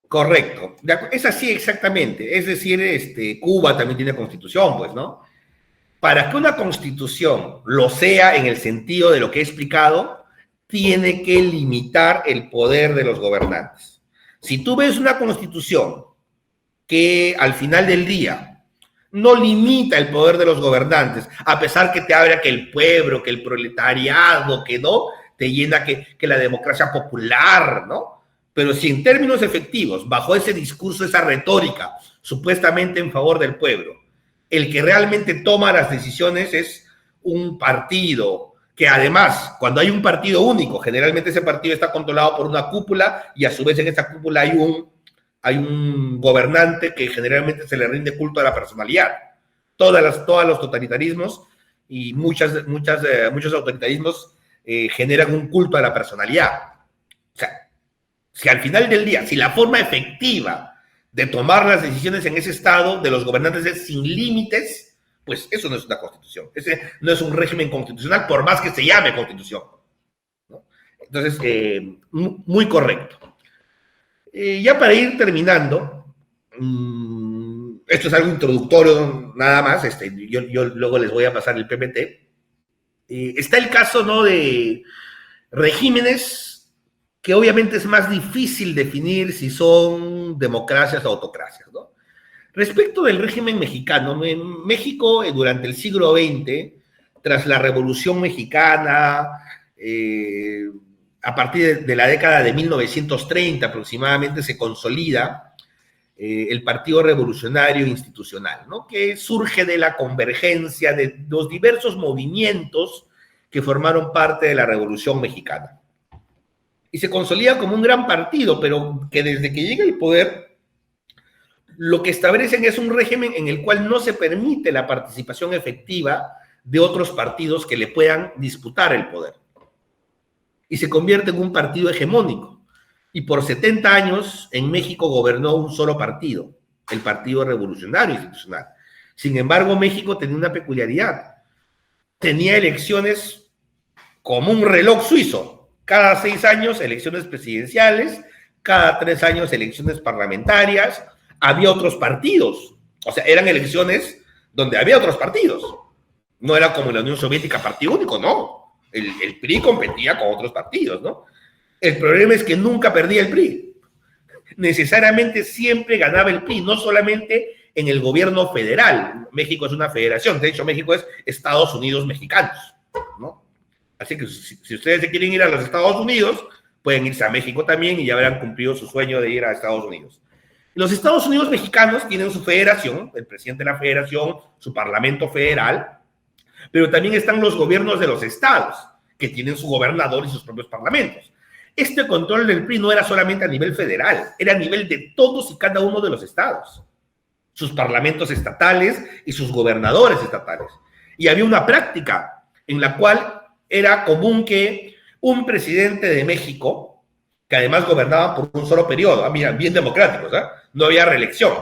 Correcto. Es así exactamente. Es decir, Cuba también tiene constitución, pues, ¿no? Para que una constitución lo sea en el sentido de lo que he explicado, tiene que limitar el poder de los gobernantes. Si tú ves una constitución que al final del día no limita el poder de los gobernantes, a pesar que te habla que el pueblo, que el proletariado, que no, te llena que la democracia popular, ¿no? Pero si en términos efectivos, bajo ese discurso, esa retórica, supuestamente en favor del pueblo, el que realmente toma las decisiones es un partido, que además, cuando hay un partido único, generalmente ese partido está controlado por una cúpula y a su vez en esa cúpula hay un gobernante que generalmente se le rinde culto a la personalidad. Todos los totalitarismos y muchos autoritarismos generan un culto a la personalidad. O sea, si al final del día, si la forma efectiva de tomar las decisiones en ese estado de los gobernantes es sin límites, pues eso no es una constitución. Ese no es un régimen constitucional, por más que se llame constitución, ¿no? Entonces, muy correcto. Ya para ir terminando, esto es algo introductorio nada más, yo luego les voy a pasar el PPT. Está el caso, ¿no?, de regímenes que obviamente es más difícil definir si son democracias o autocracias, ¿no? Respecto del régimen mexicano, en México durante el siglo XX, tras la Revolución Mexicana, a partir de la década de 1930 aproximadamente, se consolida el Partido Revolucionario Institucional, ¿no?, que surge de la convergencia de los diversos movimientos que formaron parte de la Revolución Mexicana. Y se consolida como un gran partido, pero que desde que llega al poder, lo que establecen es un régimen en el cual no se permite la participación efectiva de otros partidos que le puedan disputar el poder. Y se convierte en un partido hegemónico. Y por 70 años en México gobernó un solo partido, el Partido Revolucionario Institucional. Sin embargo, México tenía una peculiaridad. Tenía elecciones como un reloj suizo. Cada 6 años elecciones presidenciales, cada 3 años elecciones parlamentarias, había otros partidos, o sea, eran elecciones donde había otros partidos, no era como en la Unión Soviética partido único, no, el PRI competía con otros partidos, ¿no? El problema es que nunca perdía el PRI, necesariamente siempre ganaba el PRI, no solamente en el gobierno federal. México es una federación, de hecho México es Estados Unidos mexicanos, ¿no? Así que si ustedes se quieren ir a los Estados Unidos, pueden irse a México también y ya habrán cumplido su sueño de ir a Estados Unidos. Los Estados Unidos mexicanos tienen su federación, el presidente de la federación, su parlamento federal, pero también están los gobiernos de los estados, que tienen su gobernador y sus propios parlamentos. Este control del PRI no era solamente a nivel federal, era a nivel de todos y cada uno de los estados, sus parlamentos estatales y sus gobernadores estatales. Y había una práctica en la cual era común que un presidente de México, que además gobernaba por un solo periodo, mira, bien democráticos, no había reelección,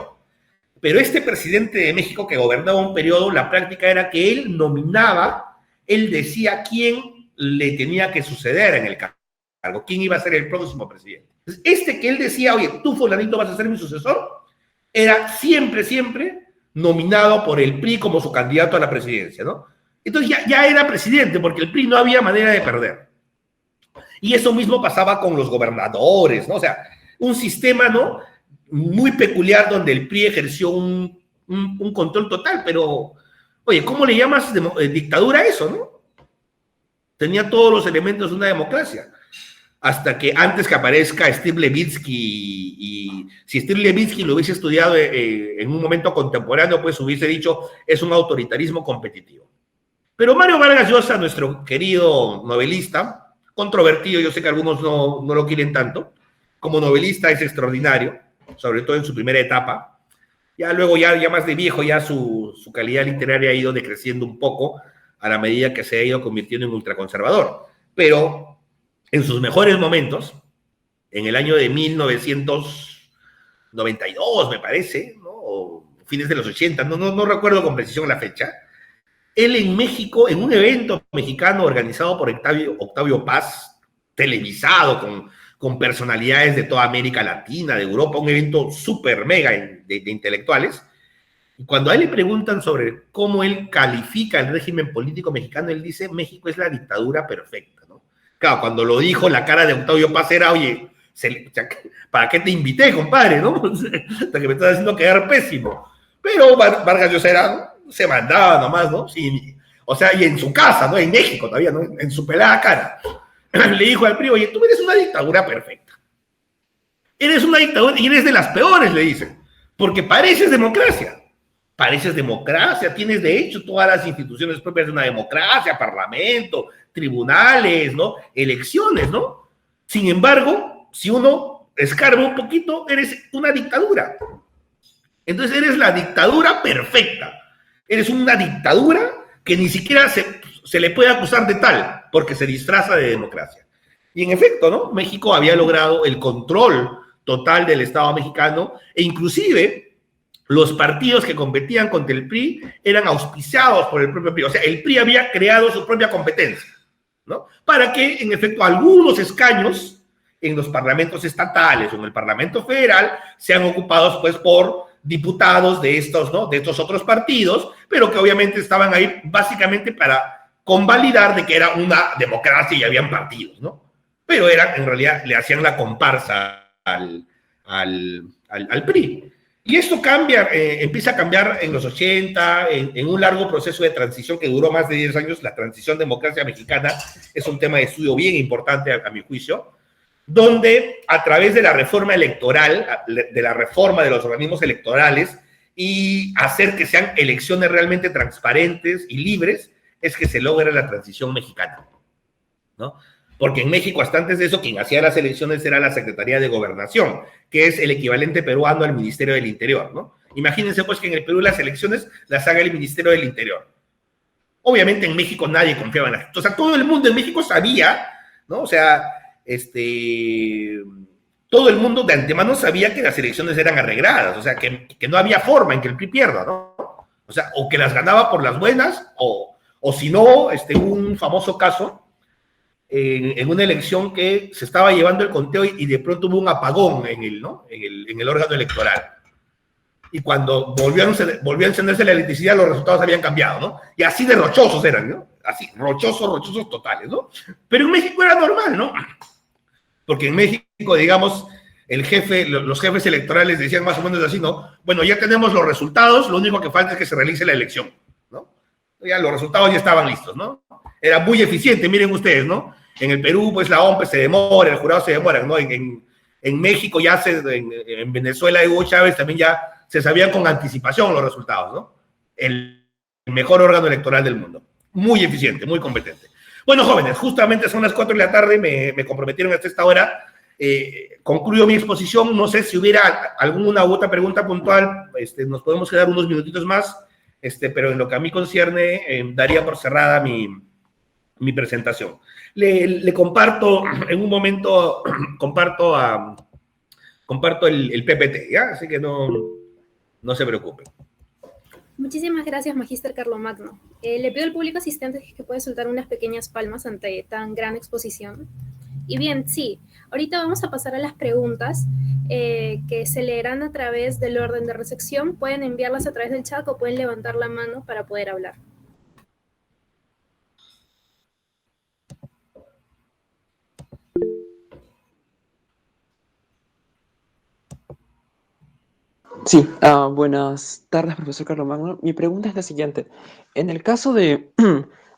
pero este presidente de México que gobernaba un periodo, la práctica era que él nominaba, él decía quién le tenía que suceder en el cargo, quién iba a ser el próximo presidente. Entonces, que él decía, oye, tú fulanito vas a ser mi sucesor, era siempre nominado por el PRI como su candidato a la presidencia, ¿no? Entonces ya era presidente, porque el PRI no había manera de perder. Y eso mismo pasaba con los gobernadores, ¿no? O sea, un sistema, ¿no?, muy peculiar donde el PRI ejerció un control total, pero, oye, ¿cómo le llamas dictadura a eso, no? Tenía todos los elementos de una democracia. hasta que antes que aparezca Steve Levitsky, y si Steve Levitsky lo hubiese estudiado en un momento contemporáneo, pues hubiese dicho, es un autoritarismo competitivo. Pero Mario Vargas Llosa, nuestro querido novelista, controvertido, yo sé que algunos no lo quieren tanto, como novelista es extraordinario, sobre todo en su primera etapa. Ya luego, ya más de viejo, ya su calidad literaria ha ido decreciendo un poco a la medida que se ha ido convirtiendo en ultraconservador. Pero en sus mejores momentos, en el año de 1992, me parece, ¿no? O fines de los 80, no recuerdo con precisión la fecha, él en México, en un evento mexicano organizado por Octavio Paz, televisado con personalidades de toda América Latina, de Europa, un evento súper mega de intelectuales, y cuando a él le preguntan sobre cómo él califica el régimen político mexicano, él dice, México es la dictadura perfecta, ¿no? Claro, cuando lo dijo, la cara de Octavio Paz era, oye, ¿para qué te invité, compadre, no? Hasta que me estás haciendo quedar pésimo. Pero Vargas Llosa se mandaba nomás, ¿no? Sí, o sea, y en su casa, ¿no? En México todavía, ¿no? En su pelada cara. Le dijo al PRI, oye, tú eres una dictadura perfecta. Eres una dictadura y eres de las peores, le dicen. Porque pareces democracia. Pareces democracia, tienes de hecho todas las instituciones propias de una democracia, parlamento, tribunales, ¿no? Elecciones, ¿no? Sin embargo, si uno escarba un poquito, eres una dictadura. Entonces eres la dictadura perfecta. Eres una dictadura que ni siquiera se le puede acusar de tal, porque se disfraza de democracia. Y en efecto, ¿no? México había logrado el control total del Estado mexicano, e inclusive los partidos que competían contra el PRI eran auspiciados por el propio PRI. O sea, el PRI había creado su propia competencia, ¿no? Para que, en efecto, algunos escaños en los parlamentos estatales o en el Parlamento Federal sean ocupados, pues, por diputados de estos, ¿no? De estos otros partidos, pero que obviamente estaban ahí básicamente para convalidar de que era una democracia y habían partidos, ¿no? Pero en realidad le hacían la comparsa al PRI. Y esto cambia, empieza a cambiar en los 80, en un largo proceso de transición que duró más de 10 años. La transición democracia mexicana es un tema de estudio bien importante a mi juicio, donde a través de la reforma electoral, de la reforma de los organismos electorales y hacer que sean elecciones realmente transparentes y libres, es que se logra la transición mexicana, ¿no? Porque en México, hasta antes de eso, quien hacía las elecciones era la Secretaría de Gobernación, que es el equivalente peruano al Ministerio del Interior, ¿no? Imagínense, pues, que en el Perú las elecciones las haga el Ministerio del Interior. Obviamente en México nadie confiaba en las... O sea, todo el mundo en México sabía, ¿no? O sea, todo el mundo de antemano sabía que las elecciones eran arregladas, o sea, que no había forma en que el PRI pierda, ¿no? O sea, o que las ganaba por las buenas, o si no, un famoso caso en una elección que se estaba llevando el conteo y de pronto hubo un apagón en el órgano electoral. Y cuando volvió a encenderse la electricidad, los resultados habían cambiado, ¿no? Y así de rochosos eran, ¿no? Así, rochosos totales, ¿no? Pero en México era normal, ¿no? Porque en México, digamos, los jefes electorales decían más o menos así, ¿no? Bueno, ya tenemos los resultados, lo único que falta es que se realice la elección, ¿no? Ya los resultados ya estaban listos, ¿no? Era muy eficiente, miren ustedes, ¿no? En el Perú, pues la OMP se demora, el jurado se demora, ¿no? En México ya en Venezuela de Hugo Chávez también ya se sabían con anticipación los resultados, ¿no? El mejor órgano electoral del mundo. Muy eficiente, muy competente. Bueno, jóvenes, justamente son las 4 de la tarde, me comprometieron hasta esta hora. Concluyo mi exposición. No sé si hubiera alguna u otra pregunta puntual, nos podemos quedar unos minutitos más, pero en lo que a mí concierne, daría por cerrada mi presentación. Le comparto, en un momento, comparto el PPT, ¿ya? Así que no se preocupe. Muchísimas gracias, Magíster Carlomagno. Le pido al público asistente que pueda soltar unas pequeñas palmas ante tan gran exposición. Y bien, sí, ahorita vamos a pasar a las preguntas que se leerán a través del orden de recepción. Pueden enviarlas a través del chat o pueden levantar la mano para poder hablar. Sí, buenas tardes, profesor Carlomagno. Mi pregunta es la siguiente. En el caso de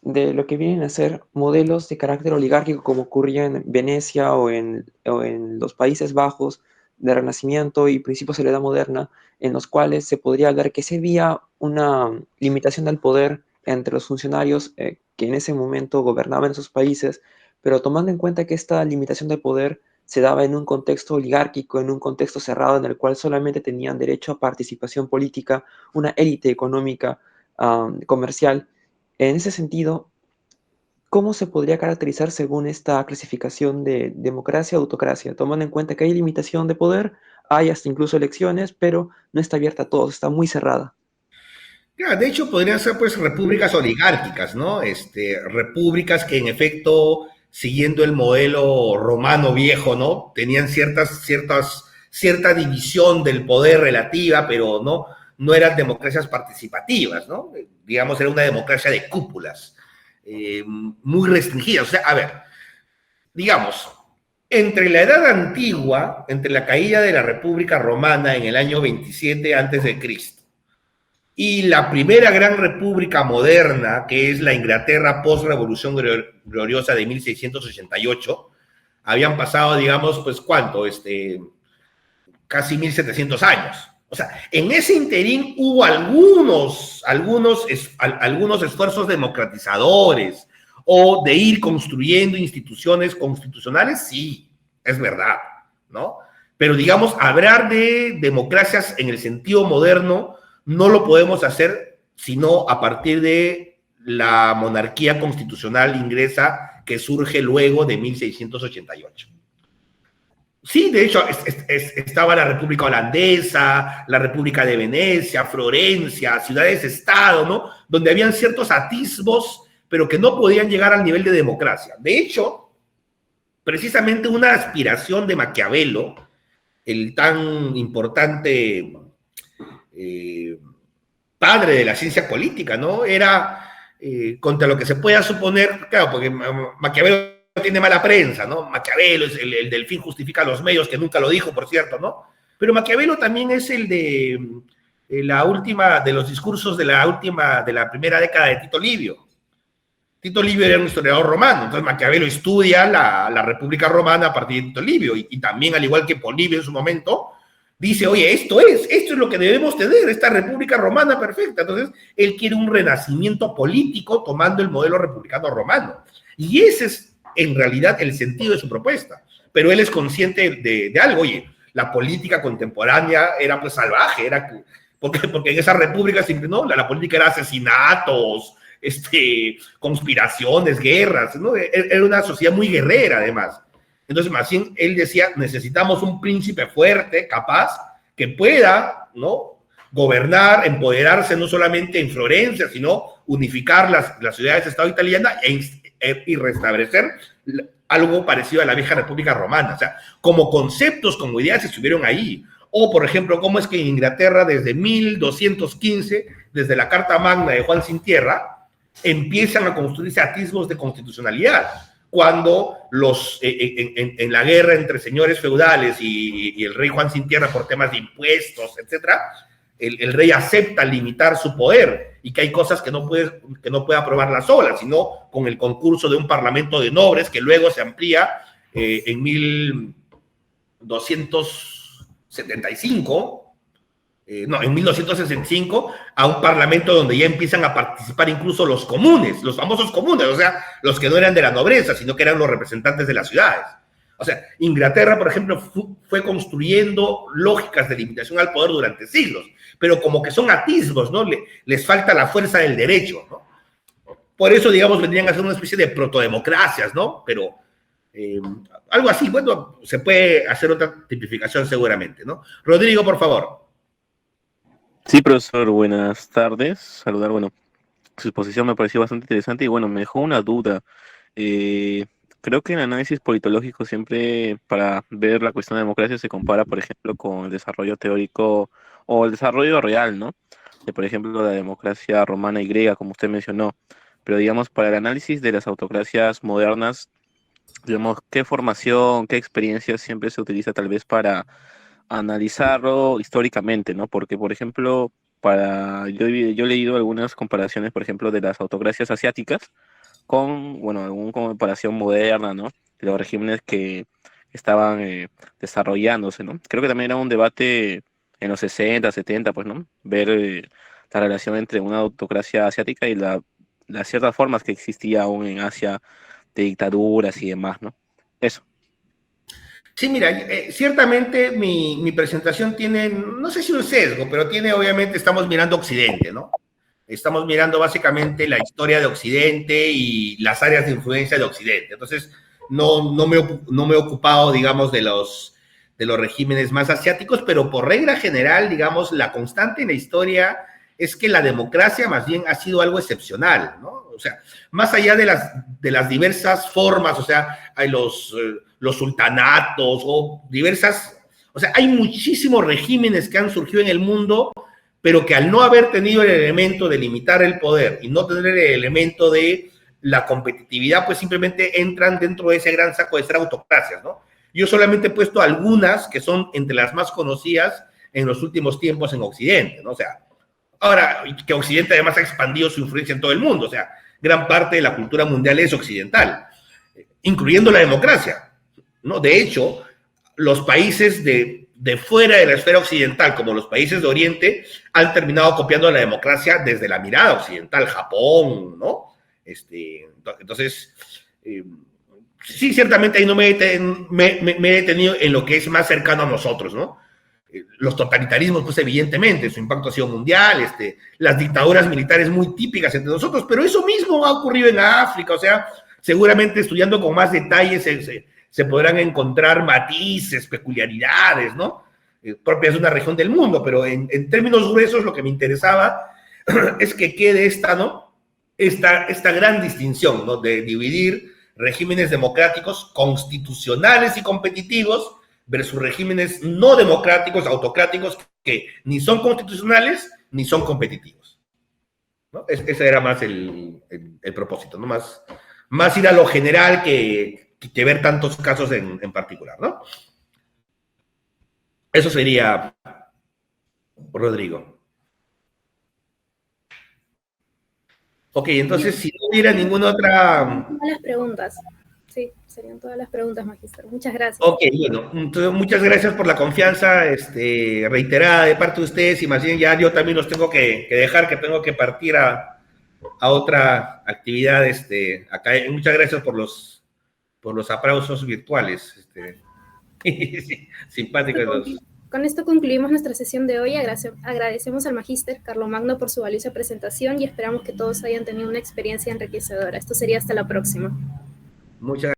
de lo que vienen a ser modelos de carácter oligárquico como ocurría en Venecia o en los Países Bajos del Renacimiento y principios de la Edad Moderna, en los cuales se podría hablar que se había una limitación del poder entre los funcionarios que en ese momento gobernaban esos países, pero tomando en cuenta que esta limitación de poder se daba en un contexto oligárquico, en un contexto cerrado en el cual solamente tenían derecho a participación política una élite económica comercial. En ese sentido, ¿cómo se podría caracterizar según esta clasificación de democracia o autocracia? Tomando en cuenta que hay limitación de poder, hay hasta incluso elecciones, pero no está abierta a todos, está muy cerrada. Claro, de hecho, podrían ser pues repúblicas oligárquicas, ¿no? Repúblicas que en efecto, siguiendo el modelo romano viejo, ¿no? Tenían cierta división del poder relativa, pero no eran democracias participativas, ¿no? Digamos, era una democracia de cúpulas, muy restringida. O sea, a ver, digamos, entre la Edad Antigua, entre la caída de la República Romana en el año 27 antes de Cristo, y la primera gran república moderna, que es la Inglaterra post-revolución gloriosa de 1688, habían pasado, digamos, pues, ¿cuánto? Casi 1700 años. O sea, en ese interín hubo algunos esfuerzos democratizadores o de ir construyendo instituciones constitucionales, sí, es verdad, ¿no? Pero, digamos, hablar de democracias en el sentido moderno no lo podemos hacer sino a partir de la monarquía constitucional inglesa que surge luego de 1688. Sí, de hecho, estaba la República Holandesa, la República de Venecia, Florencia, ciudades-estado, ¿no? Donde habían ciertos atisbos, pero que no podían llegar al nivel de democracia. De hecho, precisamente una aspiración de Maquiavelo, el tan importante padre de la ciencia política, ¿no? Era contra lo que se pueda suponer, claro, porque Maquiavelo tiene mala prensa, ¿no? Maquiavelo es el del fin justifica los medios, que nunca lo dijo, por cierto, ¿no? Pero Maquiavelo también es el de de los discursos de la primera década de Tito Livio. Tito Livio era un historiador romano, entonces Maquiavelo estudia la República Romana a partir de Tito Livio, y también, al igual que Polibio en su momento, dice, oye, esto es lo que debemos tener, esta República Romana perfecta. Entonces, él quiere un renacimiento político tomando el modelo republicano romano. Y ese es, en realidad, el sentido de su propuesta. Pero él es consciente de algo, oye, la política contemporánea era pues salvaje, porque en esa república siempre, ¿no? La política era asesinatos, conspiraciones, guerras, ¿no? Era una sociedad muy guerrera, además. Entonces, más bien, él decía, necesitamos un príncipe fuerte, capaz, que pueda, ¿no? Gobernar, empoderarse no solamente en Florencia, sino unificar las ciudades de Estado italiana y restablecer algo parecido a la vieja República Romana. O sea, como conceptos, como ideas estuvieron ahí. O, por ejemplo, cómo es que en Inglaterra, desde 1215, desde la Carta Magna de Juan Sin Tierra, empiezan a construirse atisbos de constitucionalidad, cuando en la guerra entre señores feudales y el rey Juan Sin Tierra por temas de impuestos, etcétera, el rey acepta limitar su poder y que hay cosas que no puede aprobarlas sola, sino con el concurso de un parlamento de nobles que luego se amplía en 1275, en 1265, a un parlamento donde ya empiezan a participar incluso los comunes, los famosos comunes, o sea, los que no eran de la nobleza, sino que eran los representantes de las ciudades. O sea, Inglaterra, por ejemplo, fue construyendo lógicas de limitación al poder durante siglos, pero como que son atisbos, ¿no? Les falta la fuerza del derecho, ¿no? Por eso, digamos, vendrían a ser una especie de protodemocracias, ¿no? Pero algo así, bueno, se puede hacer otra tipificación seguramente, ¿no? Rodrigo, por favor. Sí, profesor, buenas tardes. Saludar, bueno, su exposición me pareció bastante interesante y bueno, me dejó una duda. Creo que el análisis politológico siempre para ver la cuestión de democracia se compara, por ejemplo, con el desarrollo teórico o el desarrollo real, ¿no? De, por ejemplo, la democracia romana y griega, como usted mencionó. Pero digamos, para el análisis de las autocracias modernas, digamos, ¿qué formación, qué experiencia siempre se utiliza tal vez para analizarlo históricamente, ¿no? Porque, por ejemplo, Yo he leído algunas comparaciones, por ejemplo, de las autocracias asiáticas con, bueno, alguna comparación moderna, ¿no? De los regímenes que estaban desarrollándose, ¿no? Creo que también era un debate en los 60, 70, pues, ¿no? Ver la relación entre una autocracia asiática y las ciertas formas que existía aún en Asia de dictaduras y demás, ¿no? Eso. Sí, mira, ciertamente mi presentación tiene, no sé si un sesgo, pero tiene, obviamente, estamos mirando Occidente, ¿no? Estamos mirando básicamente la historia de Occidente y las áreas de influencia de Occidente. Entonces, no me he ocupado, digamos, de los regímenes más asiáticos, pero por regla general, digamos, la constante en la historia es que la democracia más bien ha sido algo excepcional, ¿no? O sea, más allá de las diversas formas, o sea, hay los sultanatos o diversas, o sea, hay muchísimos regímenes que han surgido en el mundo, pero que al no haber tenido el elemento de limitar el poder y no tener el elemento de la competitividad, pues simplemente entran dentro de ese gran saco de ser autocracias, ¿no? Yo solamente he puesto algunas que son entre las más conocidas en los últimos tiempos en Occidente, ¿no? O sea, ahora que Occidente además ha expandido su influencia en todo el mundo, o sea, gran parte de la cultura mundial es occidental, incluyendo la democracia, ¿no? De hecho, los países de fuera de la esfera occidental, como los países de Oriente, han copiando la democracia desde la mirada occidental, Japón, ¿no? Entonces, sí, ciertamente ahí no me he detenido en lo que es más cercano a nosotros, ¿no? Los totalitarismos, pues evidentemente, su impacto ha sido mundial, las dictaduras militares muy típicas entre nosotros, pero eso mismo ha ocurrido en África, o sea, seguramente estudiando con más detalles se podrán encontrar matices, peculiaridades, ¿no? Propias de una región del mundo, pero en términos gruesos lo que me interesaba es que quede ¿no? Esta gran distinción, ¿no? De dividir regímenes democráticos, constitucionales y competitivos versus regímenes no democráticos, autocráticos, que ni son constitucionales ni son competitivos, ¿no? Ese era más el propósito, ¿no? Más ir a lo general que ver tantos casos en particular, ¿no? Eso sería, Rodrigo. Ok, entonces, si no hubiera ninguna otra... Todas las preguntas. Sí, serían todas las preguntas, magíster. Muchas gracias. Ok, bueno, entonces muchas gracias por la confianza reiterada de parte de ustedes y más bien ya yo también los tengo que dejar, que tengo que partir a otra actividad acá. Muchas gracias por los aplausos virtuales. Simpáticos. Con esto concluimos nuestra sesión de hoy. Agradecemos al magíster Carlomagno por su valiosa presentación y esperamos que todos hayan tenido una experiencia enriquecedora. Esto sería hasta la próxima. Muchas gracias.